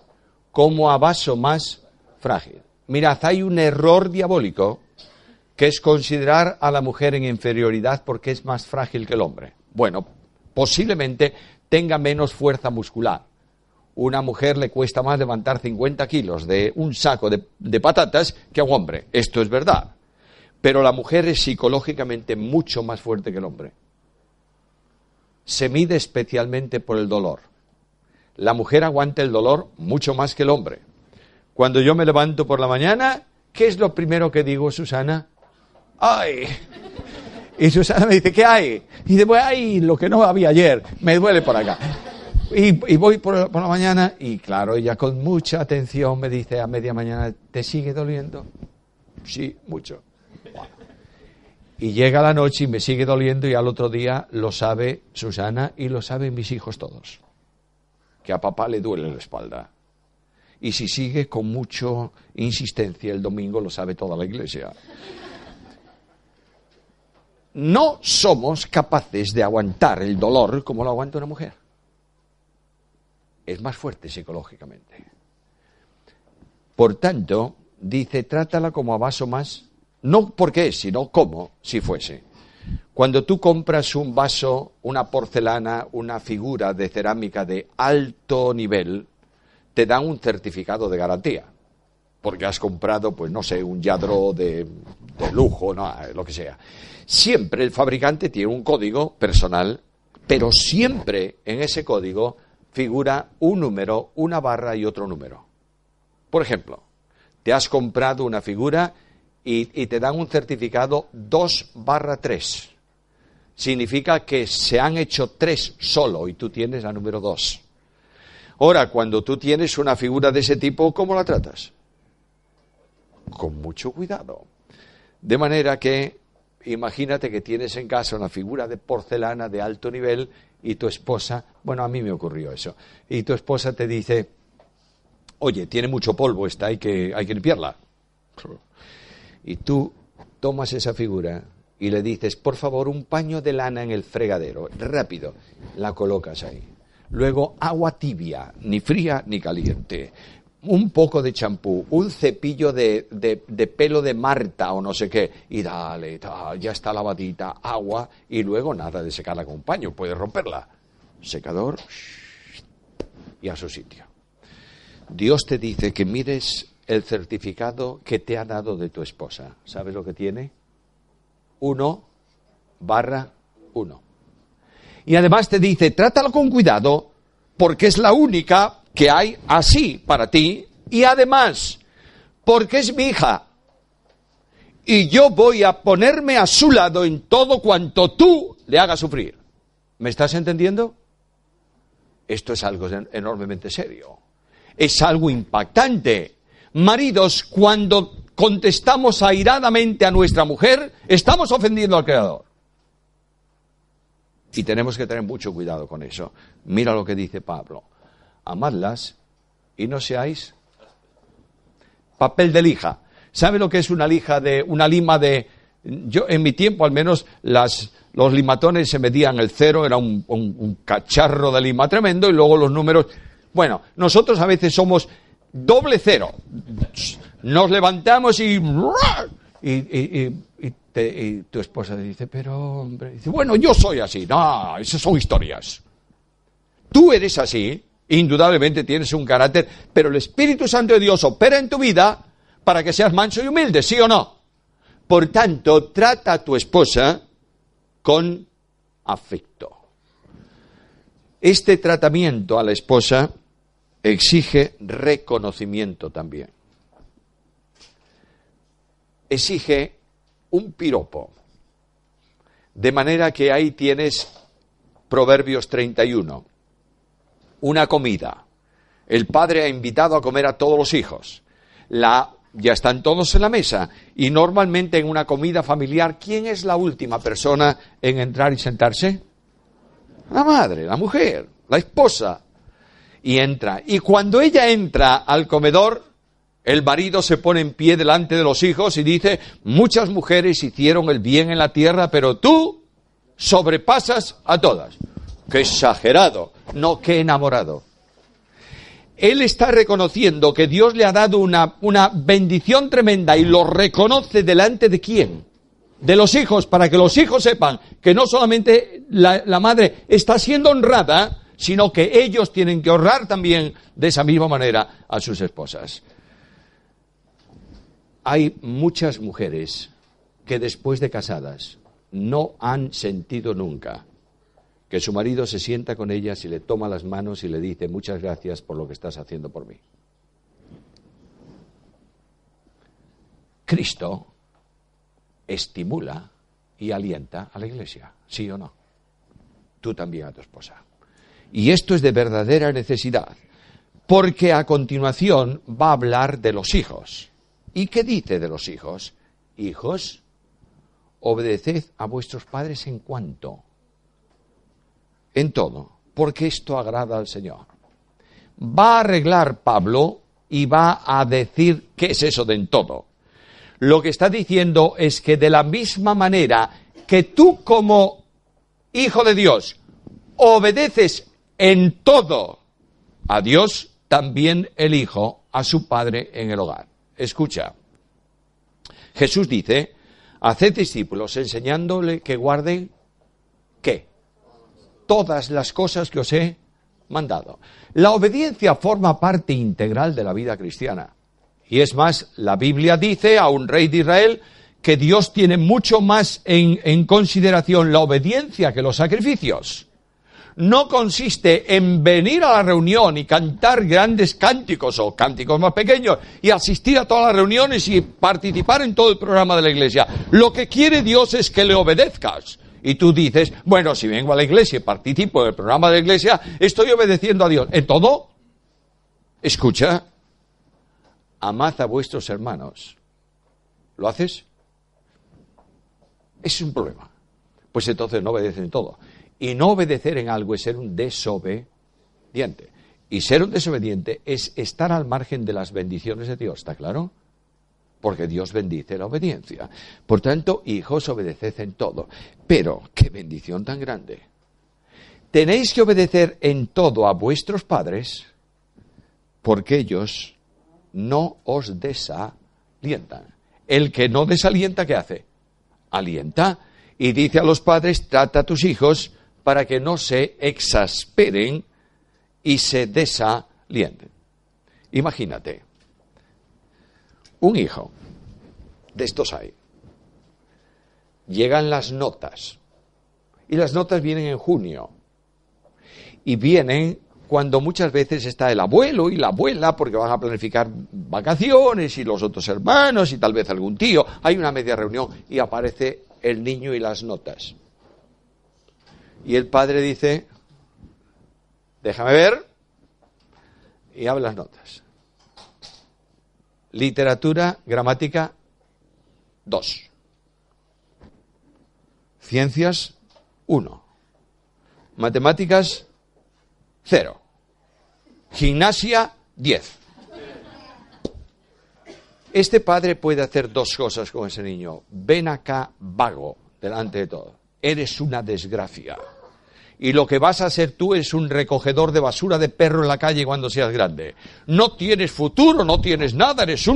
como a vaso más frágil. Mirad, hay un error diabólico que es considerar a la mujer en inferioridad porque es más frágil que el hombre. Bueno, posiblemente tenga menos fuerza muscular. Una mujer le cuesta más levantar 50 kilos de un saco de patatas que a un hombre. Esto es verdad. Pero la mujer es psicológicamente mucho más fuerte que el hombre. Se mide especialmente por el dolor. La mujer aguanta el dolor mucho más que el hombre. Cuando yo me levanto por la mañana, ¿qué es lo primero que digo, Susana? ¡Ay! Y Susana me dice, ¿qué hay? Y dice, pues hay lo que no había ayer, me duele por acá. Y voy por la mañana y claro, ella con mucha atención me dice a media mañana, ¿te sigue doliendo? Sí, mucho. Y llega la noche y me sigue doliendo y al otro día lo sabe Susana y lo saben mis hijos todos. Que a papá le duele la espalda. Y si sigue con mucha insistencia el domingo lo sabe toda la iglesia. No somos capaces de aguantar el dolor como lo aguanta una mujer. Es más fuerte psicológicamente. Por tanto, dice, trátala como a vaso más, no porque es, sino como si fuese. Cuando tú compras un vaso, una porcelana, una figura de cerámica de alto nivel, te dan un certificado de garantía. Porque has comprado, pues no sé, un lladro de lujo, no, lo que sea. Siempre el fabricante tiene un código personal, pero siempre en ese código figura un número, una barra y otro número. Por ejemplo, te has comprado una figura y te dan un certificado 2/3. Significa que se han hecho 3 solo y tú tienes la número 2. Ahora, cuando tú tienes una figura de ese tipo, ¿cómo la tratas? Con mucho cuidado. De manera que imagínate que tienes en casa una figura de porcelana de alto nivel y tu esposa, bueno, a mí me ocurrió eso, y tu esposa te dice, oye, tiene mucho polvo esta, hay que limpiarla. Y tú tomas esa figura y le dices, por favor, un paño de lana en el fregadero, rápido, la colocas ahí. Luego, agua tibia, ni fría ni caliente. Un poco de champú, un cepillo de pelo de Marta o no sé qué, y dale, ya está lavadita, agua, y luego nada de secarla con un paño, puedes romperla. Secador, y a su sitio. Dios te dice que mires el certificado que te ha dado de tu esposa. ¿Sabes lo que tiene? 1/1. Y además te dice, trátalo con cuidado, porque es la única que hay así para ti, y además, porque es mi hija, y yo voy a ponerme a su lado en todo cuanto tú le hagas sufrir. ¿Me estás entendiendo? Esto es algo enormemente serio. Es algo impactante. Maridos, cuando contestamos airadamente a nuestra mujer, estamos ofendiendo al Creador. Y tenemos que tener mucho cuidado con eso. Mira lo que dice Pablo. Amadlas y no seáis papel de lija. ¿Sabe lo que es una lima de... Yo en mi tiempo al menos los limatones se medían el cero, era un cacharro de lima tremendo, y luego los números... Bueno, nosotros a veces somos doble cero. Nos levantamos y tu esposa te dice, pero hombre, dice, bueno, yo soy así. No, esas son historias. Tú eres así, indudablemente tienes un carácter, pero el Espíritu Santo de Dios opera en tu vida para que seas manso y humilde, ¿sí o no? Por tanto, trata a tu esposa con afecto. Este tratamiento a la esposa exige reconocimiento también. Exige un piropo. De manera que ahí tienes Proverbios 31. Una comida. El padre ha invitado a comer a todos los hijos. Ya están todos en la mesa. Y normalmente en una comida familiar, ¿quién es la última persona en entrar y sentarse? La madre, la mujer, la esposa. Y entra. Y cuando ella entra al comedor, el marido se pone en pie delante de los hijos y dice, muchas mujeres hicieron el bien en la tierra, pero tú sobrepasas a todas. ¡Qué exagerado! No, qué enamorado. Él está reconociendo que Dios le ha dado una bendición tremenda y lo reconoce delante de ¿quién? De los hijos, para que los hijos sepan que no solamente la madre está siendo honrada, sino que ellos tienen que honrar también de esa misma manera a sus esposas. Hay muchas mujeres que después de casadas no han sentido nunca que su marido se sienta con ellas y le toma las manos y le dice, muchas gracias por lo que estás haciendo por mí. Cristo estimula y alienta a la iglesia, ¿sí o no? Tú también a tu esposa. Y esto es de verdadera necesidad, porque a continuación va a hablar de los hijos. ¿Y qué dice de los hijos? Hijos, obedeced a vuestros padres en cuanto, en todo, porque esto agrada al Señor. Va a arreglar Pablo y va a decir qué es eso de en todo. Lo que está diciendo es que de la misma manera que tú como hijo de Dios obedeces en todo a Dios, también el hijo a su padre en el hogar. Escucha, Jesús dice, haced discípulos enseñándole que guarden, ¿qué? Todas las cosas que os he mandado. La obediencia forma parte integral de la vida cristiana. Y es más, la Biblia dice a un rey de Israel que Dios tiene mucho más en consideración la obediencia que los sacrificios. No consiste en venir a la reunión y cantar grandes cánticos o cánticos más pequeños y asistir a todas las reuniones y participar en todo el programa de la iglesia. Lo que quiere Dios es que le obedezcas. Y tú dices, bueno, si vengo a la iglesia y participo en el programa de la iglesia, estoy obedeciendo a Dios. ¿En todo? Escucha, amad a vuestros hermanos. ¿Lo haces? es un problema. Pues entonces no obedecen en todo. Y no obedecer en algo es ser un desobediente. Y ser un desobediente es estar al margen de las bendiciones de Dios, ¿está claro? Porque Dios bendice la obediencia. Por tanto, hijos, obedeced en todo. Pero, qué bendición tan grande. Tenéis que obedecer en todo a vuestros padres, porque ellos no os desalientan. El que no desalienta, ¿qué hace? Alienta. Y dice a los padres, trata a tus hijos para que no se exasperen y se desalienten. Imagínate, un hijo, de estos hay, llegan las notas, y las notas vienen en junio, y vienen cuando muchas veces está el abuelo y la abuela, porque van a planificar vacaciones, y los otros hermanos, y tal vez algún tío, hay una media reunión, y aparece el niño y las notas. Y el padre dice, déjame ver, y abre las notas. Literatura, gramática, 2. Ciencias, 1. Matemáticas, 0. Gimnasia, 10. Este padre puede hacer dos cosas con ese niño. Ven acá, vago, delante de todo. Eres una desgracia. Y lo que vas a ser tú es un recogedor de basura de perro en la calle cuando seas grande. No tienes futuro, no tienes nada, eres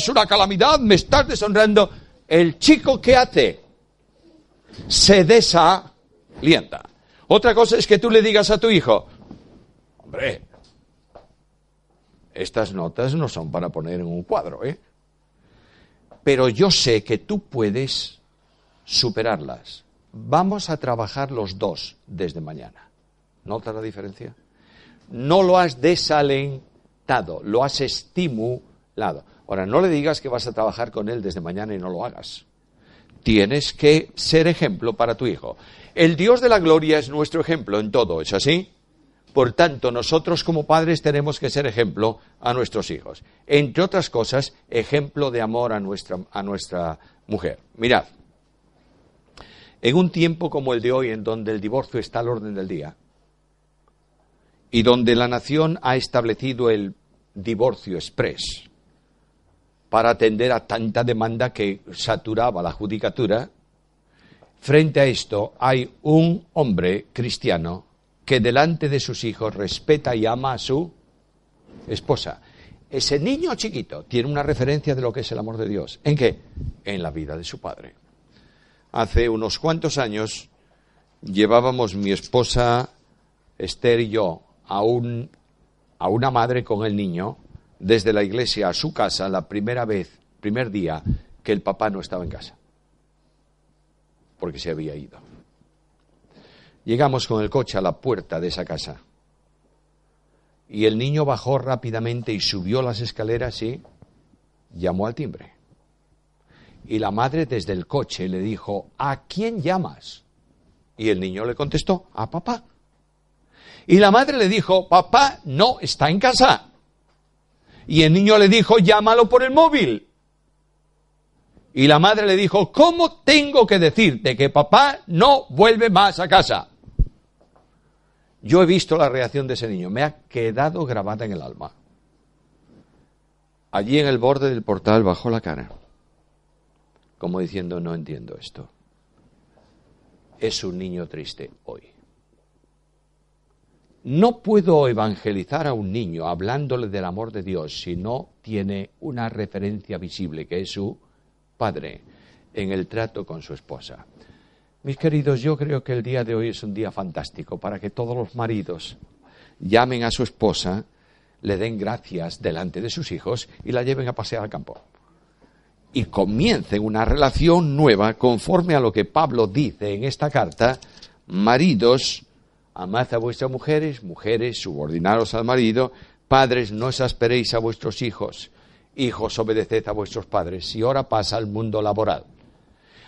una calamidad, me estás deshonrando. El chico, ¿qué hace? Se desalienta. Otra cosa es que tú le digas a tu hijo, hombre, estas notas no son para poner en un cuadro, ¿eh? Pero yo sé que tú puedes superarlas. Vamos a trabajar los dos desde mañana. ¿Notas la diferencia? No lo has desalentado, lo has estimulado. Ahora, no le digas que vas a trabajar con él desde mañana y no lo hagas. Tienes que ser ejemplo para tu hijo. El Dios de la gloria es nuestro ejemplo en todo, ¿es así? Por tanto, nosotros como padres tenemos que ser ejemplo a nuestros hijos. Entre otras cosas, ejemplo de amor a nuestra mujer. Mirad, en un tiempo como el de hoy, en donde el divorcio está al orden del día, y donde la nación ha establecido el divorcio exprés para atender a tanta demanda que saturaba la judicatura, frente a esto hay un hombre cristiano que delante de sus hijos respeta y ama a su esposa. Ese niño chiquito tiene una referencia de lo que es el amor de Dios. ¿En qué? En la vida de su padre. Hace unos cuantos años llevábamos mi esposa Esther y yo a una madre con el niño desde la iglesia a su casa la primer día que el papá no estaba en casa, porque se había ido. Llegamos con el coche a la puerta de esa casa y el niño bajó rápidamente y subió las escaleras y llamó al timbre. Y la madre desde el coche le dijo, ¿a quién llamas? Y el niño le contestó, a papá. Y la madre le dijo, papá no está en casa. Y el niño le dijo, llámalo por el móvil. Y la madre le dijo, ¿cómo tengo que decirte que papá no vuelve más a casa? Yo he visto la reacción de ese niño, me ha quedado grabada en el alma. Allí en el borde del portal bajó la cara, como diciendo, no entiendo esto. Es un niño triste hoy. No puedo evangelizar a un niño hablándole del amor de Dios si no tiene una referencia visible, que es su padre, en el trato con su esposa. Mis queridos, yo creo que el día de hoy es un día fantástico para que todos los maridos llamen a su esposa, le den gracias delante de sus hijos y la lleven a pasear al campo. Y comiencen una relación nueva conforme a lo que Pablo dice en esta carta, maridos, amad a vuestras mujeres, mujeres, subordinaros al marido, padres, no exasperéis a vuestros hijos, hijos, obedeced a vuestros padres. Y ahora pasa al mundo laboral.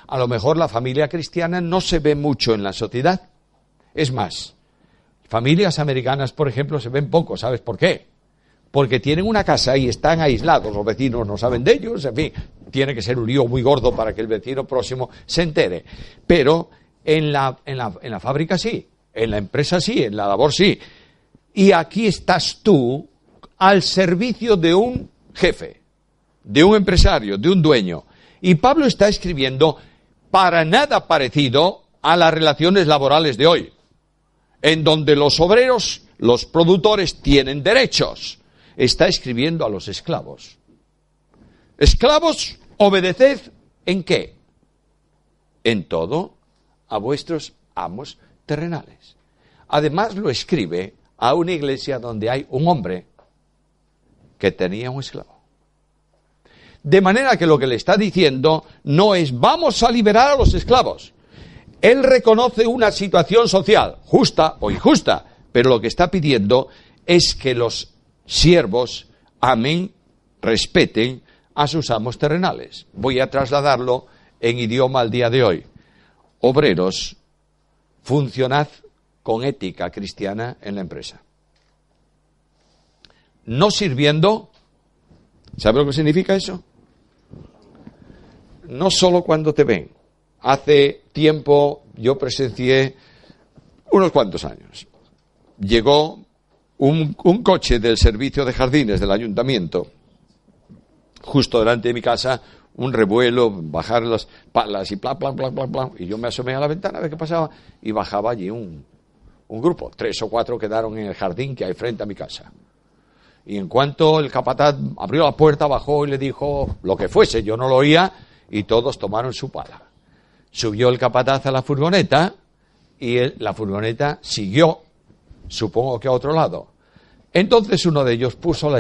A lo mejor la familia cristiana no se ve mucho en la sociedad. Es más, familias americanas, por ejemplo, se ven poco. ¿Sabes por qué? porque tienen una casa y están aislados, los vecinos no saben de ellos, en fin, tiene que ser un lío muy gordo para que el vecino próximo se entere. Pero en la fábrica sí, en la empresa sí, en la labor sí. Y aquí estás tú al servicio de un jefe, de un empresario, de un dueño. Y Pablo está escribiendo para nada parecido a las relaciones laborales de hoy, en donde los obreros, los productores tienen derechos. Está escribiendo a los esclavos. Esclavos, obedeced ¿en qué? En todo a vuestros amos terrenales. Además lo escribe a una iglesia donde hay un hombre que tenía un esclavo. De manera que lo que le está diciendo no es vamos a liberar a los esclavos. Él reconoce una situación social, justa o injusta, pero lo que está pidiendo es que los siervos amen, respeten a sus amos terrenales. Voy a trasladarlo en idioma al día de hoy. Obreros, funcionad con ética cristiana en la empresa. No sirviendo, ¿sabe lo que significa eso? No solo cuando te ven. Hace tiempo yo presencié, unos cuantos años, llegó un coche del servicio de jardines del ayuntamiento, justo delante de mi casa, un revuelo, bajar las palas y bla, bla, bla, bla, bla. Y yo me asomé a la ventana a ver qué pasaba y bajaba allí un grupo. 3 o 4 quedaron en el jardín que hay frente a mi casa. Y en cuanto el capataz abrió la puerta, bajó y le dijo lo que fuese, yo no lo oía, y todos tomaron su pala. Subió el capataz a la furgoneta y la furgoneta siguió, supongo que a otro lado. Entonces uno de ellos puso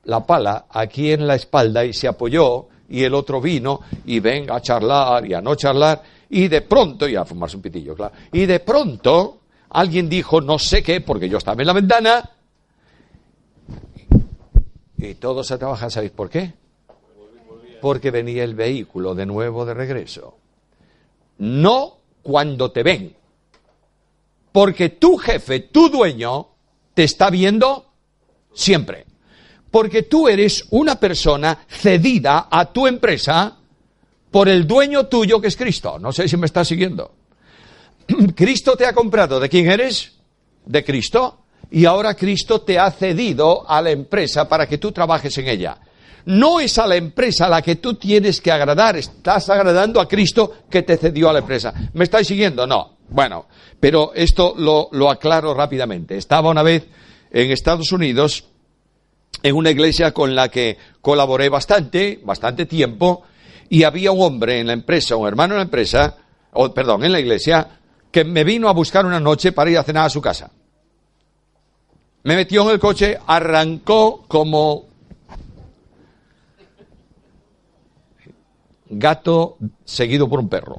la pala aquí en la espalda y se apoyó, y el otro vino y venga a charlar y a no charlar, y de pronto, y a fumarse un pitillo, claro, y de pronto alguien dijo no sé qué, porque yo estaba en la ventana, y todos a trabajar. ¿Sabéis por qué? Porque venía el vehículo de nuevo de regreso. No cuando te ven, porque tu jefe, tu dueño, te está viendo siempre. Porque tú eres una persona cedida a tu empresa por el dueño tuyo que es Cristo. No sé si me estás siguiendo. Cristo te ha comprado. ¿De quién eres? De Cristo. Y ahora Cristo te ha cedido a la empresa para que tú trabajes en ella. No es a la empresa a la que tú tienes que agradar. Estás agradando a Cristo que te cedió a la empresa. ¿Me estáis siguiendo? No. Bueno, pero esto lo aclaro rápidamente. Estaba una vez en Estados Unidos en una iglesia con la que colaboré bastante tiempo, y había un hombre en la empresa, un hermano en la empresa, en la iglesia, que me vino a buscar una noche para ir a cenar a su casa. Me metió en el coche, arrancó como gato seguido por un perro.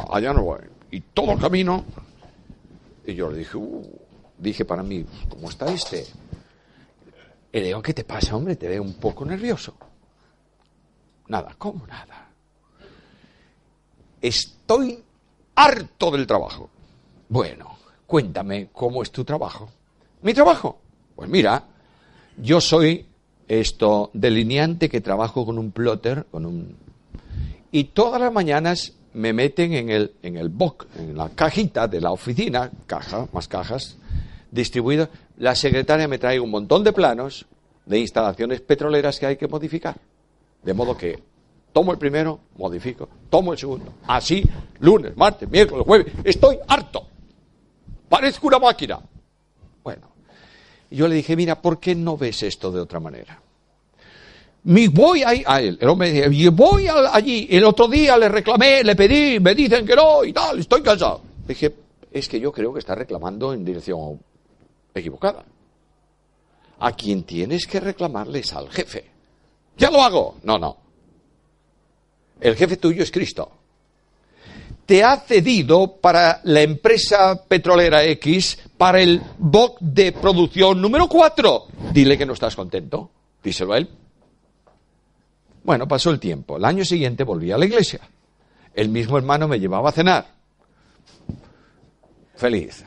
Allá no voy. Y todo el camino, y yo le dije para mí, ¿cómo está este? Y le digo, ¿qué te pasa, hombre? Te veo un poco nervioso. Nada, ¿cómo nada? Estoy harto del trabajo. Bueno, cuéntame, ¿cómo es tu trabajo? ¿Mi trabajo? Pues mira, yo soy delineante que trabajo con un plotter, y todas las mañanas me meten en el box, en la cajita de la oficina, más cajas, distribuidas. La secretaria me trae un montón de planos de instalaciones petroleras que hay que modificar. De modo que tomo el primero, modifico, tomo el segundo. Así, lunes, martes, miércoles, jueves. Estoy harto. Parezco una máquina. Bueno, yo le dije, mira, ¿por qué no ves esto de otra manera? Voy a él, el hombre decía, voy allí. El otro día le reclamé, le pedí, me dicen que no y tal, estoy cansado. Dije, es que yo creo que está reclamando en dirección equivocada. A quien tienes que reclamarle es al jefe. ¡Ya lo hago! No. El jefe tuyo es Cristo. Te ha cedido para la empresa petrolera X, para el box de producción número 4. Dile que no estás contento. Díselo a él. Bueno, pasó el tiempo. El año siguiente volví a la iglesia. El mismo hermano me llevaba a cenar. Feliz.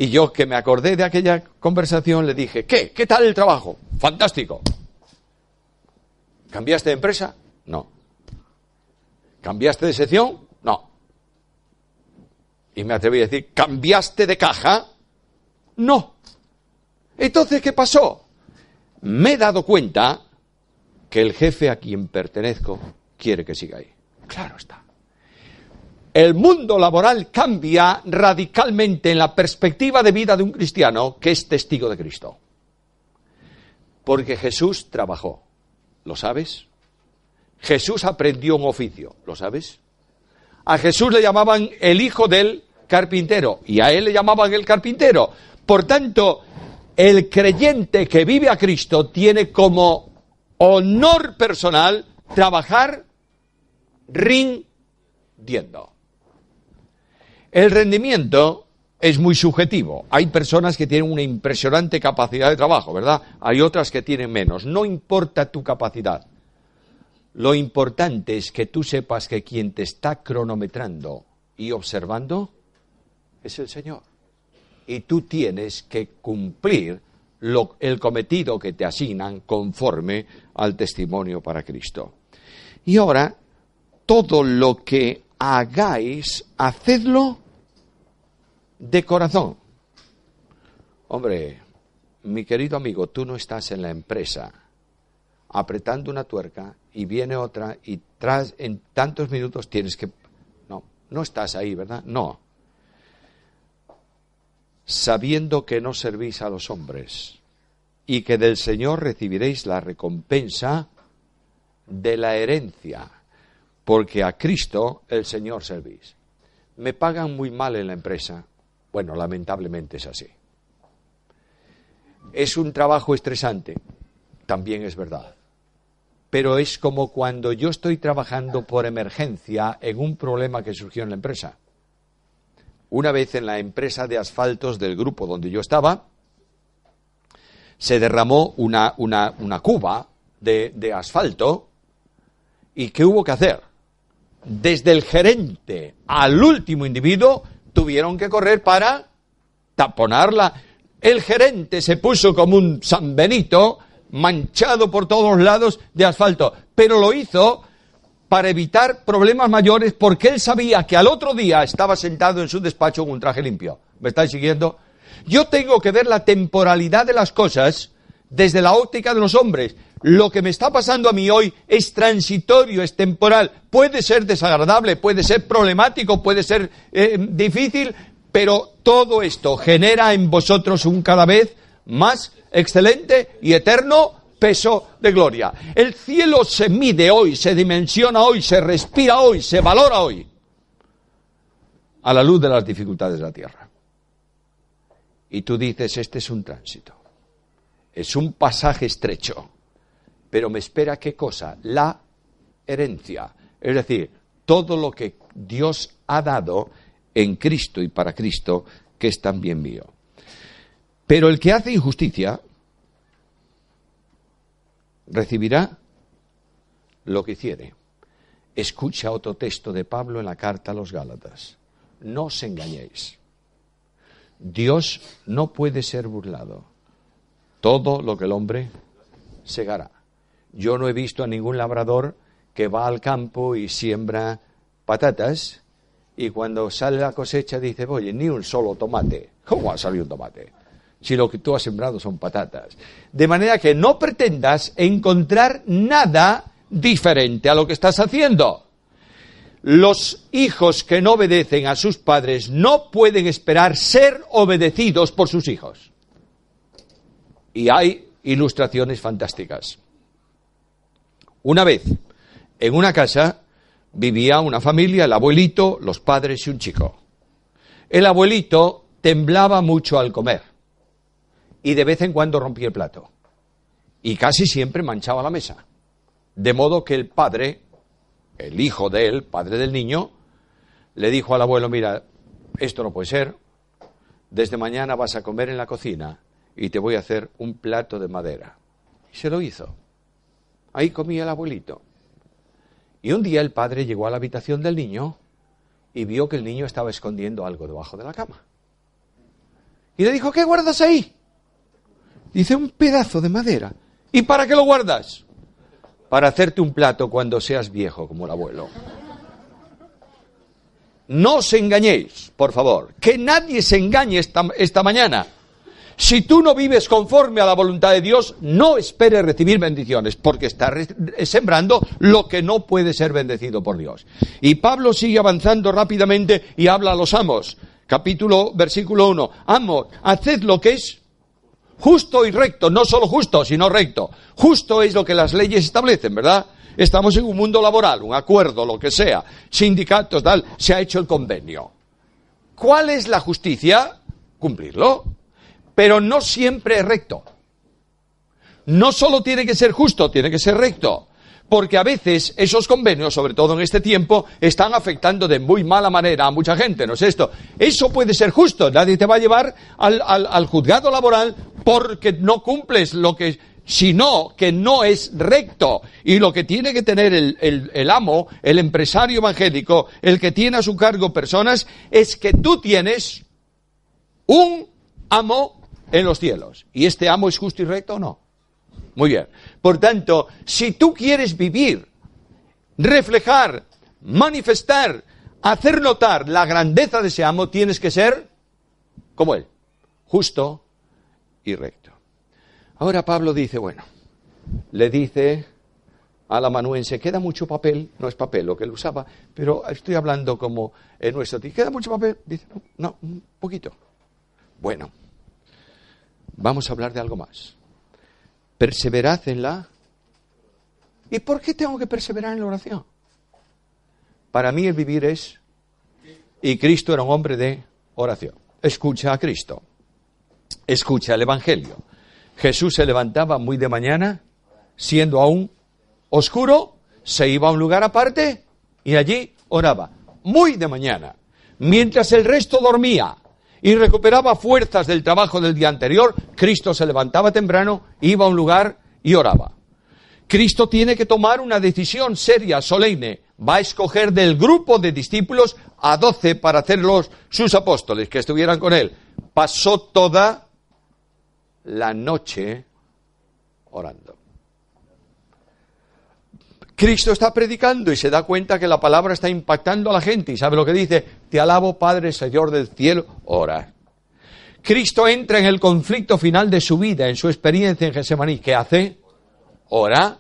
Y yo, que me acordé de aquella conversación, le dije, ¿qué tal el trabajo? Fantástico. ¿Cambiaste de empresa? No. ¿Cambiaste de sección? No. Y me atreví a decir, ¿cambiaste de caja? No. Entonces, ¿qué pasó? Me he dado cuenta que el jefe a quien pertenezco quiere que siga ahí. Claro está. El mundo laboral cambia radicalmente en la perspectiva de vida de un cristiano que es testigo de Cristo. Porque Jesús trabajó. ¿Lo sabes? Jesús aprendió un oficio. ¿Lo sabes? A Jesús le llamaban el hijo del carpintero y a él le llamaban el carpintero. Por tanto, el creyente que vive a Cristo tiene como honor personal trabajar rindiendo. El rendimiento es muy subjetivo. Hay personas que tienen una impresionante capacidad de trabajo, ¿verdad? Hay otras que tienen menos. No importa tu capacidad. Lo importante es que tú sepas que quien te está cronometrando y observando es el Señor. Y tú tienes que cumplir el cometido que te asignan conforme al testimonio para Cristo. Y ahora, todo lo que hagáis, hacedlo de corazón. Hombre, mi querido amigo, tú no estás en la empresa apretando una tuerca y viene otra y en tantos minutos tienes que... No estás ahí, ¿verdad? No. Sabiendo que no servís a los hombres y que del Señor recibiréis la recompensa de la herencia, porque a Cristo el Señor servís. Me pagan muy mal en la empresa. Bueno, lamentablemente es así. Es un trabajo estresante, también es verdad. Pero es como cuando yo estoy trabajando por emergencia en un problema que surgió en la empresa. Una vez en la empresa de asfaltos del grupo donde yo estaba, se derramó una cuba de asfalto. ¿Y qué hubo que hacer? Desde el gerente al último individuo tuvieron que correr para taponarla. El gerente se puso como un San Benito, manchado por todos lados de asfalto, pero lo hizo para evitar problemas mayores, porque él sabía que al otro día estaba sentado en su despacho con un traje limpio. ¿Me estáis siguiendo? Yo tengo que ver la temporalidad de las cosas desde la óptica de los hombres. Lo que me está pasando a mí hoy es transitorio, es temporal. Puede ser desagradable, puede ser problemático, puede ser difícil, pero todo esto genera en vosotros un cada vez más excelente y eterno peso de gloria. El cielo se mide hoy, se dimensiona hoy, se respira hoy, se valora hoy, a la luz de las dificultades de la tierra. Y tú dices, este es un tránsito, es un pasaje estrecho, pero me espera ¿qué cosa? La herencia, es decir, todo lo que Dios ha dado en Cristo y para Cristo, que es también mío. Pero el que hace injusticia recibirá lo que hiciere. Escucha otro texto de Pablo en la carta a los Gálatas. No os engañéis. Dios no puede ser burlado. Todo lo que el hombre segará. Yo no he visto a ningún labrador que va al campo y siembra patatas y cuando sale la cosecha dice, oye, ni un solo tomate. ¿Cómo ha salido un tomate? Si lo que tú has sembrado son patatas. De manera que no pretendas encontrar nada diferente a lo que estás haciendo. Los hijos que no obedecen a sus padres no pueden esperar ser obedecidos por sus hijos. Y hay ilustraciones fantásticas. Una vez, en una casa, vivía una familia, el abuelito, los padres y un chico. El abuelito temblaba mucho al comer. Y de vez en cuando rompía el plato. Y casi siempre manchaba la mesa. De modo que el padre, el hijo de él, padre del niño, le dijo al abuelo, mira, esto no puede ser. Desde mañana vas a comer en la cocina y te voy a hacer un plato de madera. Y se lo hizo. Ahí comía el abuelito. Y un día el padre llegó a la habitación del niño y vio que el niño estaba escondiendo algo debajo de la cama. Y le dijo, ¿qué guardas ahí? Dice, un pedazo de madera. ¿Y para qué lo guardas? Para hacerte un plato cuando seas viejo, como el abuelo. No os engañéis, por favor. Que nadie se engañe esta mañana. Si tú no vives conforme a la voluntad de Dios, no esperes recibir bendiciones, porque estás sembrando lo que no puede ser bendecido por Dios. Y Pablo sigue avanzando rápidamente y habla a los amos. Versículo 1. Amos, haced lo que es justo y recto, no solo justo, sino recto. Justo es lo que las leyes establecen, ¿verdad? Estamos en un mundo laboral, un acuerdo, lo que sea, sindicatos, tal, se ha hecho el convenio. ¿Cuál es la justicia? Cumplirlo. Pero no siempre es recto. No solo tiene que ser justo, tiene que ser recto. Porque a veces esos convenios, sobre todo en este tiempo, están afectando de muy mala manera a mucha gente, ¿no es esto? Eso puede ser justo, nadie te va a llevar al juzgado laboral porque no cumples lo que, sino que no es recto. Y lo que tiene que tener el amo, el empresario evangélico, el que tiene a su cargo personas, es que tú tienes un amo en los cielos. ¿Y este amo es justo y recto o no? Muy bien. Por tanto, si tú quieres vivir, reflejar, manifestar, hacer notar la grandeza de ese amo, tienes que ser como él, justo y recto. Ahora Pablo dice, bueno, le dice al amanuense, queda mucho papel, no es papel lo que él usaba, pero estoy hablando como en nuestro tiempo, ¿queda mucho papel? Dice, no, un poquito. Bueno, vamos a hablar de algo más. Perseverad en la... ¿Y por qué tengo que perseverar en la oración? Para mí el vivir es... Y Cristo era un hombre de oración. Escucha a Cristo. Escucha el Evangelio. Jesús se levantaba muy de mañana, siendo aún oscuro, se iba a un lugar aparte y allí oraba. Muy de mañana. Mientras el resto dormía y recuperaba fuerzas del trabajo del día anterior, Cristo se levantaba temprano, iba a un lugar y oraba. Cristo tiene que tomar una decisión seria, solemne. Va a escoger del grupo de discípulos a 12 para hacerlos sus apóstoles, que estuvieran con él. Pasó toda la noche orando. Cristo está predicando y se da cuenta que la palabra está impactando a la gente. ¿Y sabe lo que dice? Te alabo, Padre, Señor del cielo, ora. Cristo entra en el conflicto final de su vida, en su experiencia en Getsemaní. ¿Qué hace? Ora.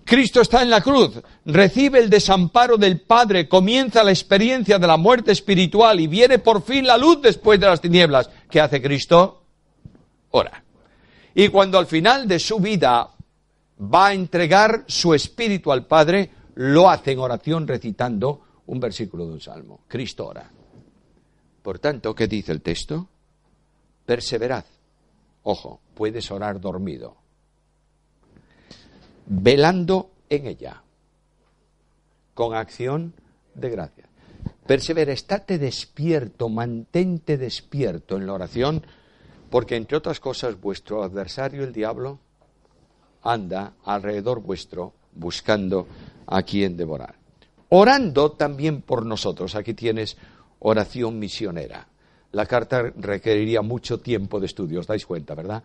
Cristo está en la cruz, recibe el desamparo del Padre, comienza la experiencia de la muerte espiritual y viene por fin la luz después de las tinieblas. ¿Qué hace Cristo? Ora. Y cuando al final de su vida va a entregar su espíritu al Padre, lo hace en oración recitando un versículo de un salmo. Cristo ora. Por tanto, ¿qué dice el texto? Perseverad. Ojo, puedes orar dormido. Velando en ella, con acción de gracia. Persevera, estate despierto, mantente despierto en la oración, porque entre otras cosas vuestro adversario, el diablo, anda alrededor vuestro buscando a quien devorar. Orando también por nosotros. Aquí tienes oración misionera. La carta requeriría mucho tiempo de estudio, os dais cuenta, ¿verdad?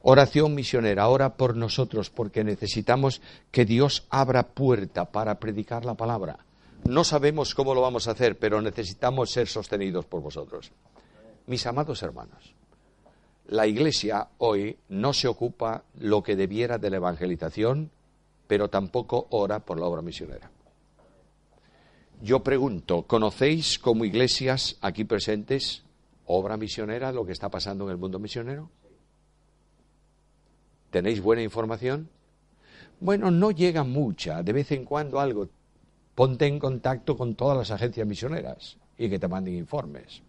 Oración misionera, ora por nosotros porque necesitamos que Dios abra puerta para predicar la palabra. No sabemos cómo lo vamos a hacer, pero necesitamos ser sostenidos por vosotros. Mis amados hermanos, la Iglesia hoy no se ocupa lo que debiera de la evangelización, pero tampoco ora por la obra misionera. Yo pregunto, ¿conocéis como iglesias aquí presentes obra misionera, lo que está pasando en el mundo misionero? ¿Tenéis buena información? Bueno, no llega mucha, de vez en cuando algo. Ponte en contacto con todas las agencias misioneras y que te manden informes.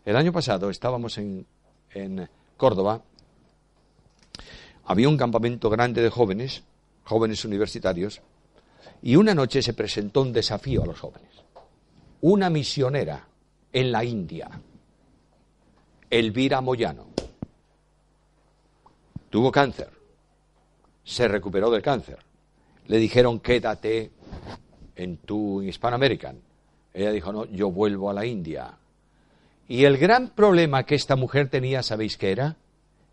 El año pasado estábamos en Córdoba, había un campamento grande de jóvenes universitarios, y una noche se presentó un desafío a los jóvenes. Una misionera en la India, Elvira Moyano, tuvo cáncer, se recuperó del cáncer. Le dijeron, quédate en Hispano American. Ella dijo, no, yo vuelvo a la India. Y el gran problema que esta mujer tenía, ¿sabéis qué era?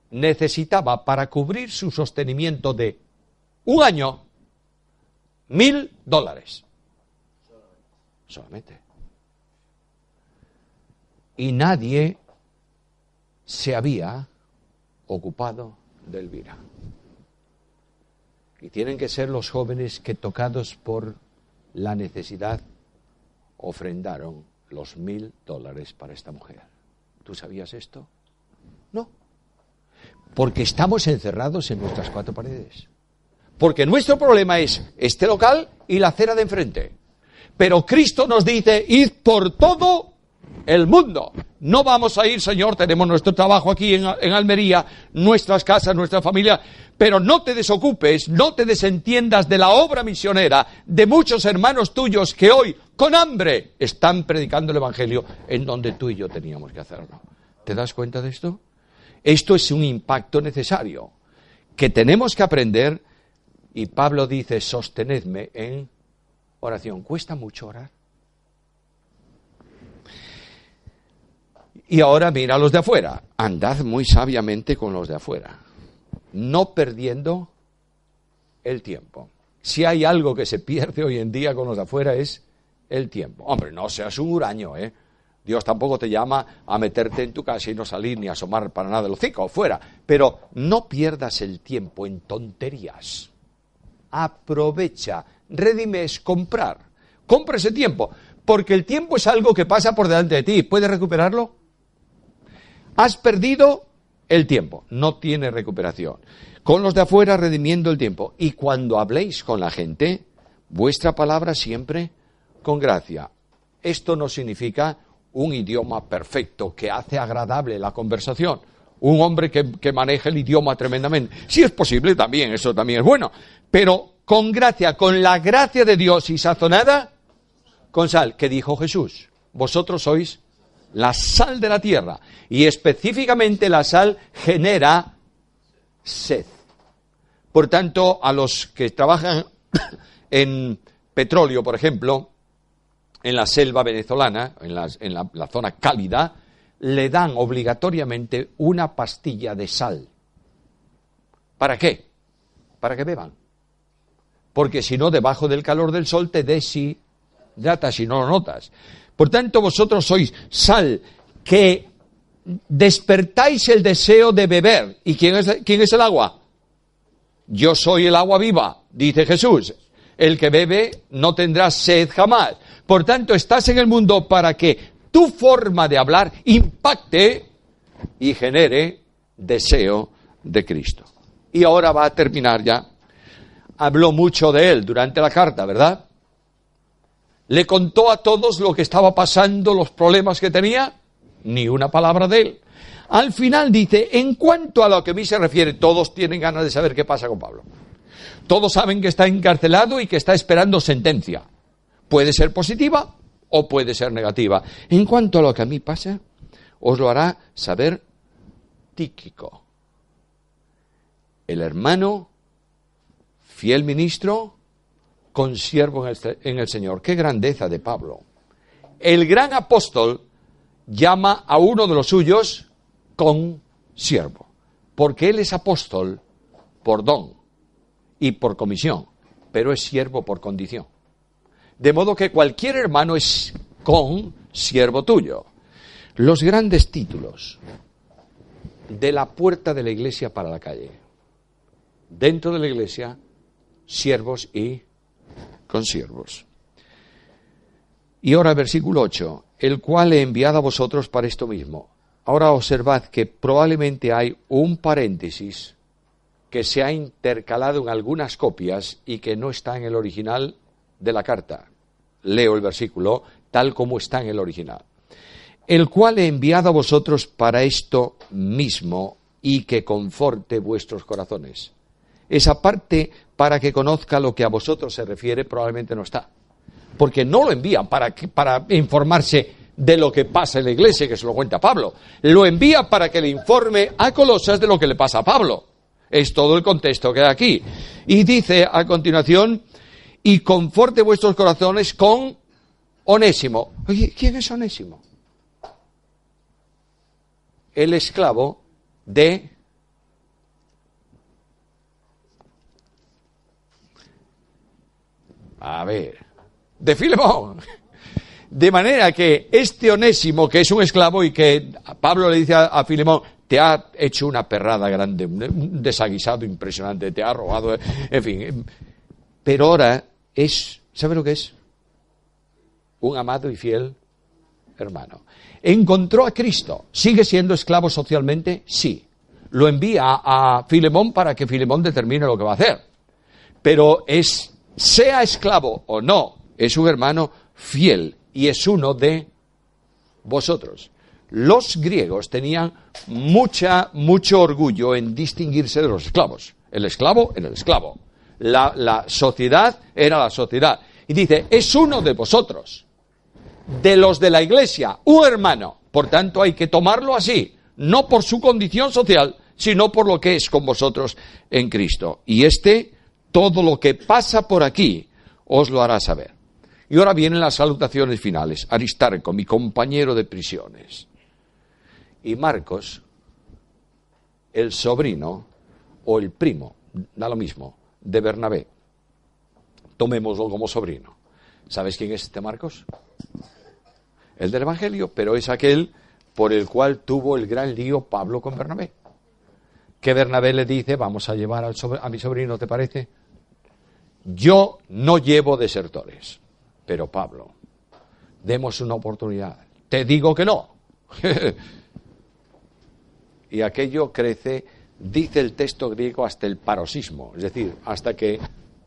Necesitaba para cubrir su sostenimiento de un año $1,000. Solamente. Y nadie se había ocupado de Elvira. Y tienen que ser los jóvenes que, tocados por la necesidad, ofrendaron los $1,000 para esta mujer. ¿Tú sabías esto? No. Porque estamos encerrados en nuestras cuatro paredes. Porque nuestro problema es este local y la acera de enfrente. Pero Cristo nos dice, id por todo el mundo. No vamos a ir, Señor, tenemos nuestro trabajo aquí en Almería, nuestras casas, nuestra familia, pero no te desocupes, no te desentiendas de la obra misionera de muchos hermanos tuyos que hoy, con hambre, están predicando el Evangelio en donde tú y yo teníamos que hacerlo. ¿Te das cuenta de esto? Esto es un impacto necesario que tenemos que aprender, y Pablo dice, sostenedme en oración. ¿Cuesta mucho orar? Y ahora mira a los de afuera. Andad muy sabiamente con los de afuera, no perdiendo el tiempo. Si hay algo que se pierde hoy en día con los de afuera es el tiempo. Hombre, no seas un huraño, ¿eh? Dios tampoco te llama a meterte en tu casa y no salir ni asomar para nada el hocico fuera. Pero no pierdas el tiempo en tonterías. Aprovecha. Redime es comprar. Compra ese tiempo, porque el tiempo es algo que pasa por delante de ti. ¿Puedes recuperarlo? Has perdido el tiempo, no tiene recuperación. Con los de afuera redimiendo el tiempo. Y cuando habléis con la gente, vuestra palabra siempre con gracia. Esto no significa un idioma perfecto que hace agradable la conversación. Un hombre que maneja el idioma tremendamente. Si es posible también, eso también es bueno. Pero con gracia, con la gracia de Dios y sazonada con sal, que dijo Jesús. Vosotros sois la sal de la tierra, y específicamente la sal genera sed. Por tanto, a los que trabajan en petróleo, por ejemplo, en la selva venezolana, en la zona cálida, le dan obligatoriamente una pastilla de sal. ¿Para qué? Para que beban. Porque si no, debajo del calor del sol te deshidratas y no lo notas. Por tanto, vosotros sois sal, que despertáis el deseo de beber. ¿Y quién es el agua? Yo soy el agua viva, dice Jesús. El que bebe no tendrá sed jamás. Por tanto, estás en el mundo para que tu forma de hablar impacte y genere deseo de Cristo. Y ahora va a terminar ya. Habló mucho de él durante la carta, ¿verdad? ¿Le contó a todos lo que estaba pasando, los problemas que tenía? Ni una palabra de él. Al final dice, en cuanto a lo que a mí se refiere, todos tienen ganas de saber qué pasa con Pablo. Todos saben que está encarcelado y que está esperando sentencia. Puede ser positiva o puede ser negativa. En cuanto a lo que a mí pasa, os lo hará saber Tíquico, el hermano, fiel ministro, consiervo en el Señor. ¡Qué grandeza de Pablo! El gran apóstol llama a uno de los suyos consiervo, porque él es apóstol por don y por comisión, pero es siervo por condición. De modo que cualquier hermano es consiervo tuyo. Los grandes títulos de la puerta de la iglesia para la calle. Dentro de la iglesia, siervos y consiervos. Y ahora versículo 8, el cual he enviado a vosotros para esto mismo. Ahora observad que probablemente hay un paréntesis que se ha intercalado en algunas copias y que no está en el original de la carta. Leo el versículo tal como está en el original. El cual he enviado a vosotros para esto mismo y que conforte vuestros corazones. Esa parte, para que conozca lo que a vosotros se refiere, probablemente no está. Porque no lo envían para informarse de lo que pasa en la iglesia, que se lo cuenta Pablo. Lo envía para que le informe a Colosas de lo que le pasa a Pablo. Es todo el contexto que hay aquí. Y dice a continuación, y conforte vuestros corazones con Onésimo. Oye, ¿quién es Onésimo? el esclavo de Filemón. De manera que este Onésimo, que es un esclavo y que Pablo le dice a Filemón, te ha hecho una perrada grande, un desaguisado impresionante, te ha robado, en fin. Pero ahora es, ¿sabe lo que es? Un amado y fiel hermano. Encontró a Cristo. ¿Sigue siendo esclavo socialmente? Sí. Lo envía a Filemón para que Filemón determine lo que va a hacer. Pero sea esclavo o no, es un hermano fiel y es uno de vosotros. Los griegos tenían mucho orgullo en distinguirse de los esclavos. El esclavo era el esclavo. La sociedad era la sociedad. Y dice, es uno de vosotros, de los de la iglesia, un hermano. Por tanto, hay que tomarlo así, no por su condición social, sino por lo que es con vosotros en Cristo. Y todo lo que pasa por aquí, os lo hará saber. Y ahora vienen las salutaciones finales. Aristarco, mi compañero de prisiones. Y Marcos, el sobrino o el primo, da lo mismo, de Bernabé. Tomémoslo como sobrino. ¿Sabes quién es este Marcos? El del Evangelio, pero es aquel por el cual tuvo el gran lío Pablo con Bernabé. Que Bernabé le dice, vamos a llevar a mi sobrino, ¿te parece? Yo no llevo desertores, pero Pablo, demos una oportunidad. Te digo que no. Y aquello crece, dice el texto griego, hasta el paroxismo, es decir, hasta que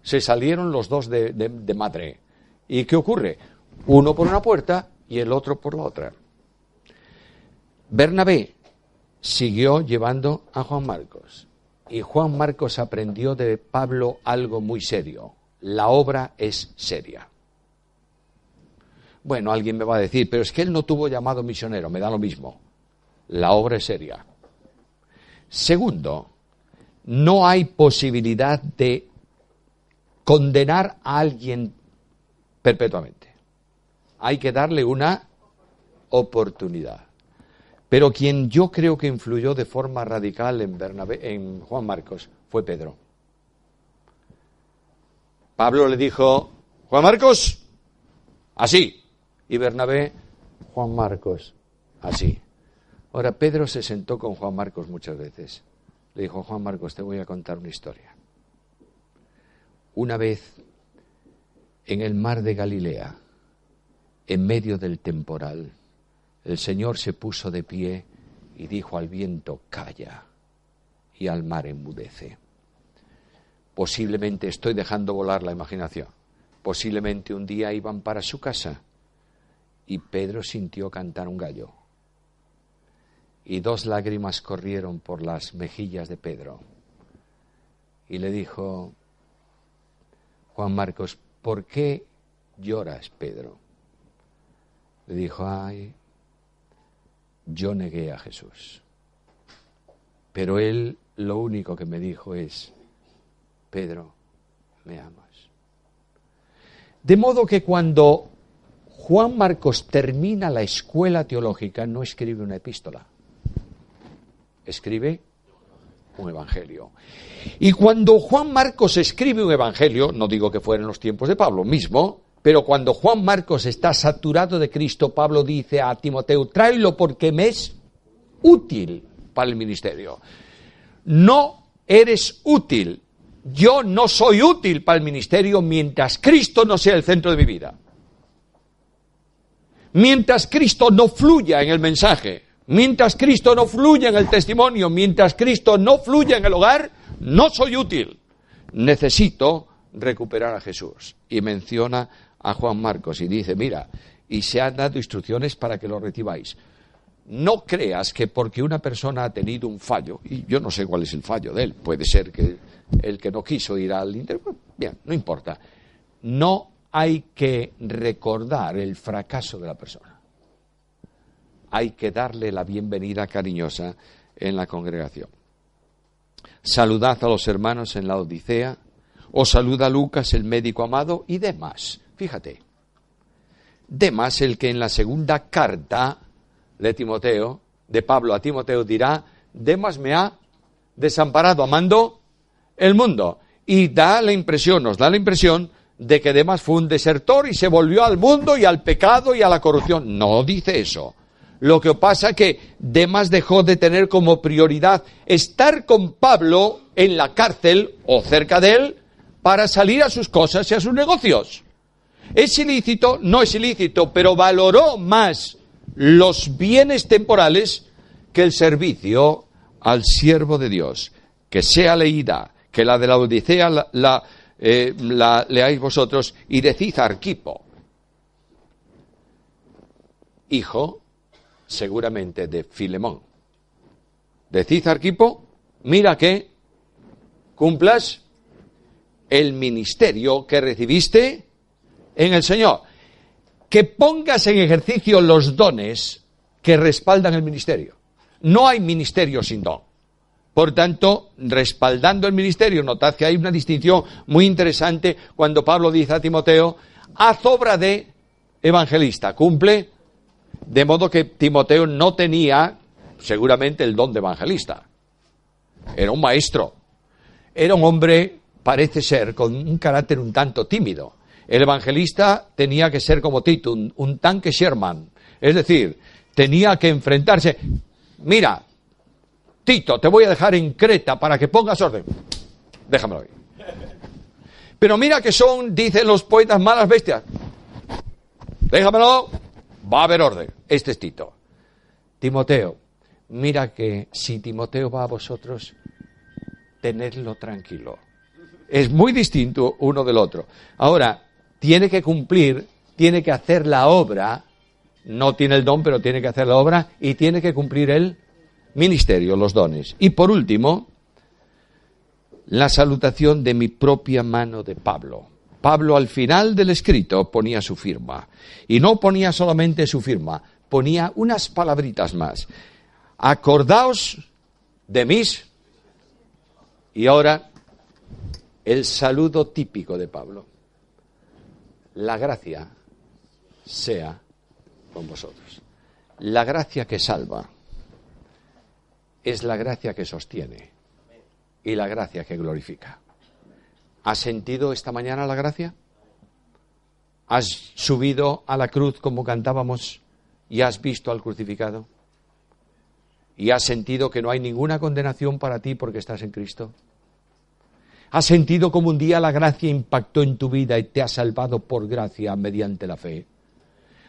se salieron los dos de madre. ¿Y qué ocurre? Uno por una puerta y el otro por la otra. Bernabé siguió llevando a Juan Marcos. Y Juan Marcos aprendió de Pablo algo muy serio. La obra es seria. Bueno, alguien me va a decir, pero es que él no tuvo llamado misionero, me da lo mismo. La obra es seria. Segundo, no hay posibilidad de condenar a alguien perpetuamente. Hay que darle una oportunidad. Pero quien yo creo que influyó de forma radical en Juan Marcos fue Pedro. Pablo le dijo, Juan Marcos, así. Y Bernabé, Juan Marcos, así. Ahora, Pedro se sentó con Juan Marcos muchas veces. Le dijo, Juan Marcos, te voy a contar una historia. Una vez, en el mar de Galilea, en medio del temporal, el Señor se puso de pie y dijo al viento, calla, y al mar enmudece. Posiblemente estoy dejando volar la imaginación. Posiblemente un día iban para su casa y Pedro sintió cantar un gallo. Y 2 lágrimas corrieron por las mejillas de Pedro. Y le dijo, Juan Marcos, ¿por qué lloras, Pedro? Le dijo, ay, yo negué a Jesús. Pero él lo único que me dijo es, Pedro, ¿me amas? De modo que cuando Juan Marcos termina la escuela teológica, no escribe una epístola. Escribe un evangelio. Y cuando Juan Marcos escribe un evangelio, no digo que fuera en los tiempos de Pablo mismo, pero cuando Juan Marcos está saturado de Cristo, Pablo dice a Timoteo, tráelo porque me es útil para el ministerio. No eres útil. Yo no soy útil para el ministerio mientras Cristo no sea el centro de mi vida. Mientras Cristo no fluya en el mensaje, mientras Cristo no fluya en el testimonio, mientras Cristo no fluya en el hogar, no soy útil. Necesito recuperar a Jesús. Y menciona a Juan Marcos y dice, mira, y se han dado instrucciones para que lo recibáis. No creas que porque una persona ha tenido un fallo, y yo no sé cuál es el fallo de él, puede ser que el que no quiso ir al interno, bien, no importa. No hay que recordar el fracaso de la persona. Hay que darle la bienvenida cariñosa en la congregación. Saludad a los hermanos en la Odisea, os saluda Lucas, el médico amado, y Demas. Fíjate, Demas, el que en la segunda carta de Timoteo de Pablo a Timoteo dirá, Demas me ha desamparado amando el mundo. Y nos da la impresión de que Demas fue un desertor y se volvió al mundo y al pecado y a la corrupción. No dice eso. Lo que pasa es que Demas dejó de tener como prioridad estar con Pablo en la cárcel o cerca de él para salir a sus cosas y a sus negocios. ¿Es ilícito? No es ilícito, pero valoró más los bienes temporales que el servicio al siervo de Dios. Que sea leída, que la de la Odisea la leáis vosotros, y decid a Arquipo, hijo seguramente de Filemón. Decid a Arquipo, mira que cumplas el ministerio que recibiste en el Señor. Que pongas en ejercicio los dones que respaldan el ministerio. No hay ministerio sin don. Por tanto, respaldando el ministerio, notad que hay una distinción muy interesante cuando Pablo dice a Timoteo, haz obra de evangelista, cumple, de modo que Timoteo no tenía seguramente el don de evangelista. Era un maestro, era un hombre, parece ser, con un carácter un tanto tímido. El evangelista tenía que ser como Tito, un tanque Sherman, es decir, tenía que enfrentarse. Mira, Tito, te voy a dejar en Creta para que pongas orden. Déjamelo ahí. Pero mira que son, dicen los poetas, malas bestias. Déjamelo, va a haber orden. Este es Tito. Timoteo, mira que si Timoteo va a vosotros, tenedlo tranquilo. Es muy distinto uno del otro. Ahora, tiene que cumplir, tiene que hacer la obra, no tiene el don, pero tiene que hacer la obra y tiene que cumplir el ministerio, los dones. Y por último, la salutación de mi propia mano de Pablo. Pablo al final del escrito ponía su firma. Y no ponía solamente su firma, ponía unas palabritas más. Acordaos de mis. Y ahora, el saludo típico de Pablo. La gracia sea con vosotros. La gracia que salva es la gracia que sostiene y la gracia que glorifica. ¿Has sentido esta mañana la gracia? ¿Has subido a la cruz como cantábamos y has visto al crucificado? ¿Y has sentido que no hay ninguna condenación para ti porque estás en Cristo? ¿Has sentido como un día la gracia impactó en tu vida y te ha salvado por gracia mediante la fe?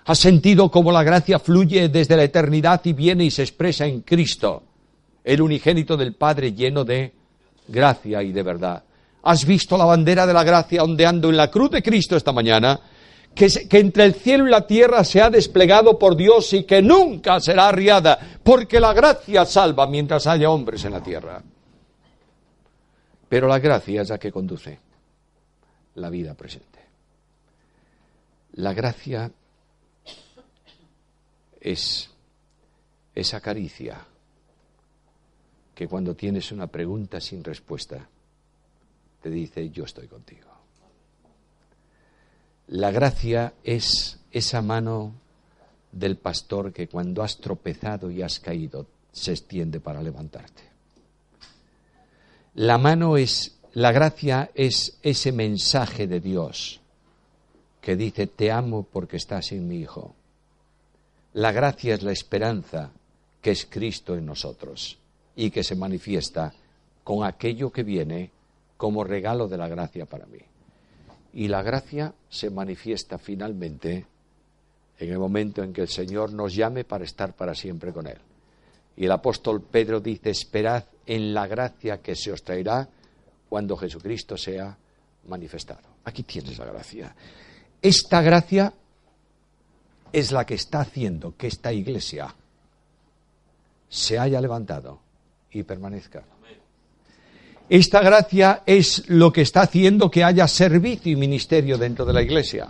¿Has sentido cómo la gracia fluye desde la eternidad y viene y se expresa en Cristo, el unigénito del Padre lleno de gracia y de verdad? ¿Has visto la bandera de la gracia ondeando en la cruz de Cristo esta mañana? Que entre el cielo y la tierra se ha desplegado por Dios y que nunca será arriada, porque la gracia salva mientras haya hombres en la tierra. Pero la gracia es la que conduce la vida presente. La gracia es esa caricia que cuando tienes una pregunta sin respuesta, te dice, yo estoy contigo. La gracia es esa mano del pastor que cuando has tropezado y has caído, se extiende para levantarte. La gracia es ese mensaje de Dios que dice, te amo porque estás en mi Hijo. La gracia es la esperanza que es Cristo en nosotros y que se manifiesta con aquello que viene como regalo de la gracia para mí. Y la gracia se manifiesta finalmente en el momento en que el Señor nos llame para estar para siempre con Él. Y el apóstol Pedro dice, esperad en la gracia que se os traerá cuando Jesucristo sea manifestado. Aquí tienes la gracia. Esta gracia es la que está haciendo que esta iglesia se haya levantado y permanezca. Esta gracia es lo que está haciendo que haya servicio y ministerio dentro de la iglesia.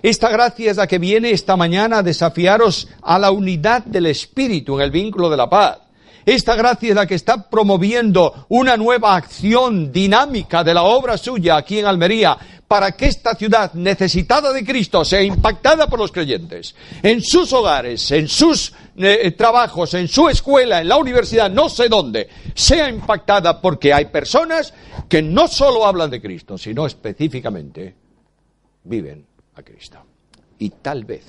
Esta gracia es la que viene esta mañana a desafiaros a la unidad del Espíritu en el vínculo de la paz. Esta gracia es la que está promoviendo una nueva acción dinámica de la obra suya aquí en Almería para que esta ciudad necesitada de Cristo sea impactada por los creyentes, en sus hogares, en sus trabajos, en su escuela, en la universidad, no sé dónde, sea impactada porque hay personas que no solo hablan de Cristo, sino específicamente viven a Cristo. Y tal vez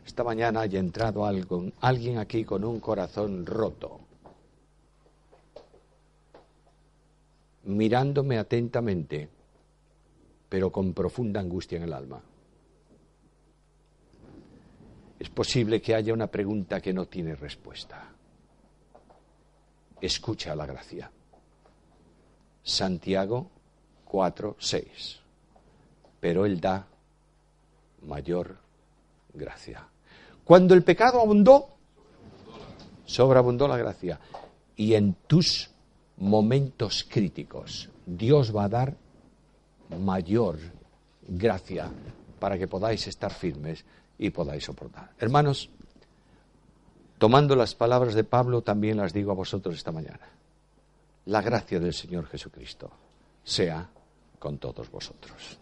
esta mañana haya entrado alguien aquí con un corazón roto, mirándome atentamente, pero con profunda angustia en el alma. Es posible que haya una pregunta que no tiene respuesta. Escucha la gracia. Santiago 4:6. Pero Él da mayor gracia. Cuando el pecado abundó, sobreabundó la gracia. Y en tus momentos críticos, Dios va a dar mayor gracia para que podáis estar firmes y podáis soportar. Hermanos, tomando las palabras de Pablo, también las digo a vosotros esta mañana. La gracia del Señor Jesucristo sea con todos vosotros.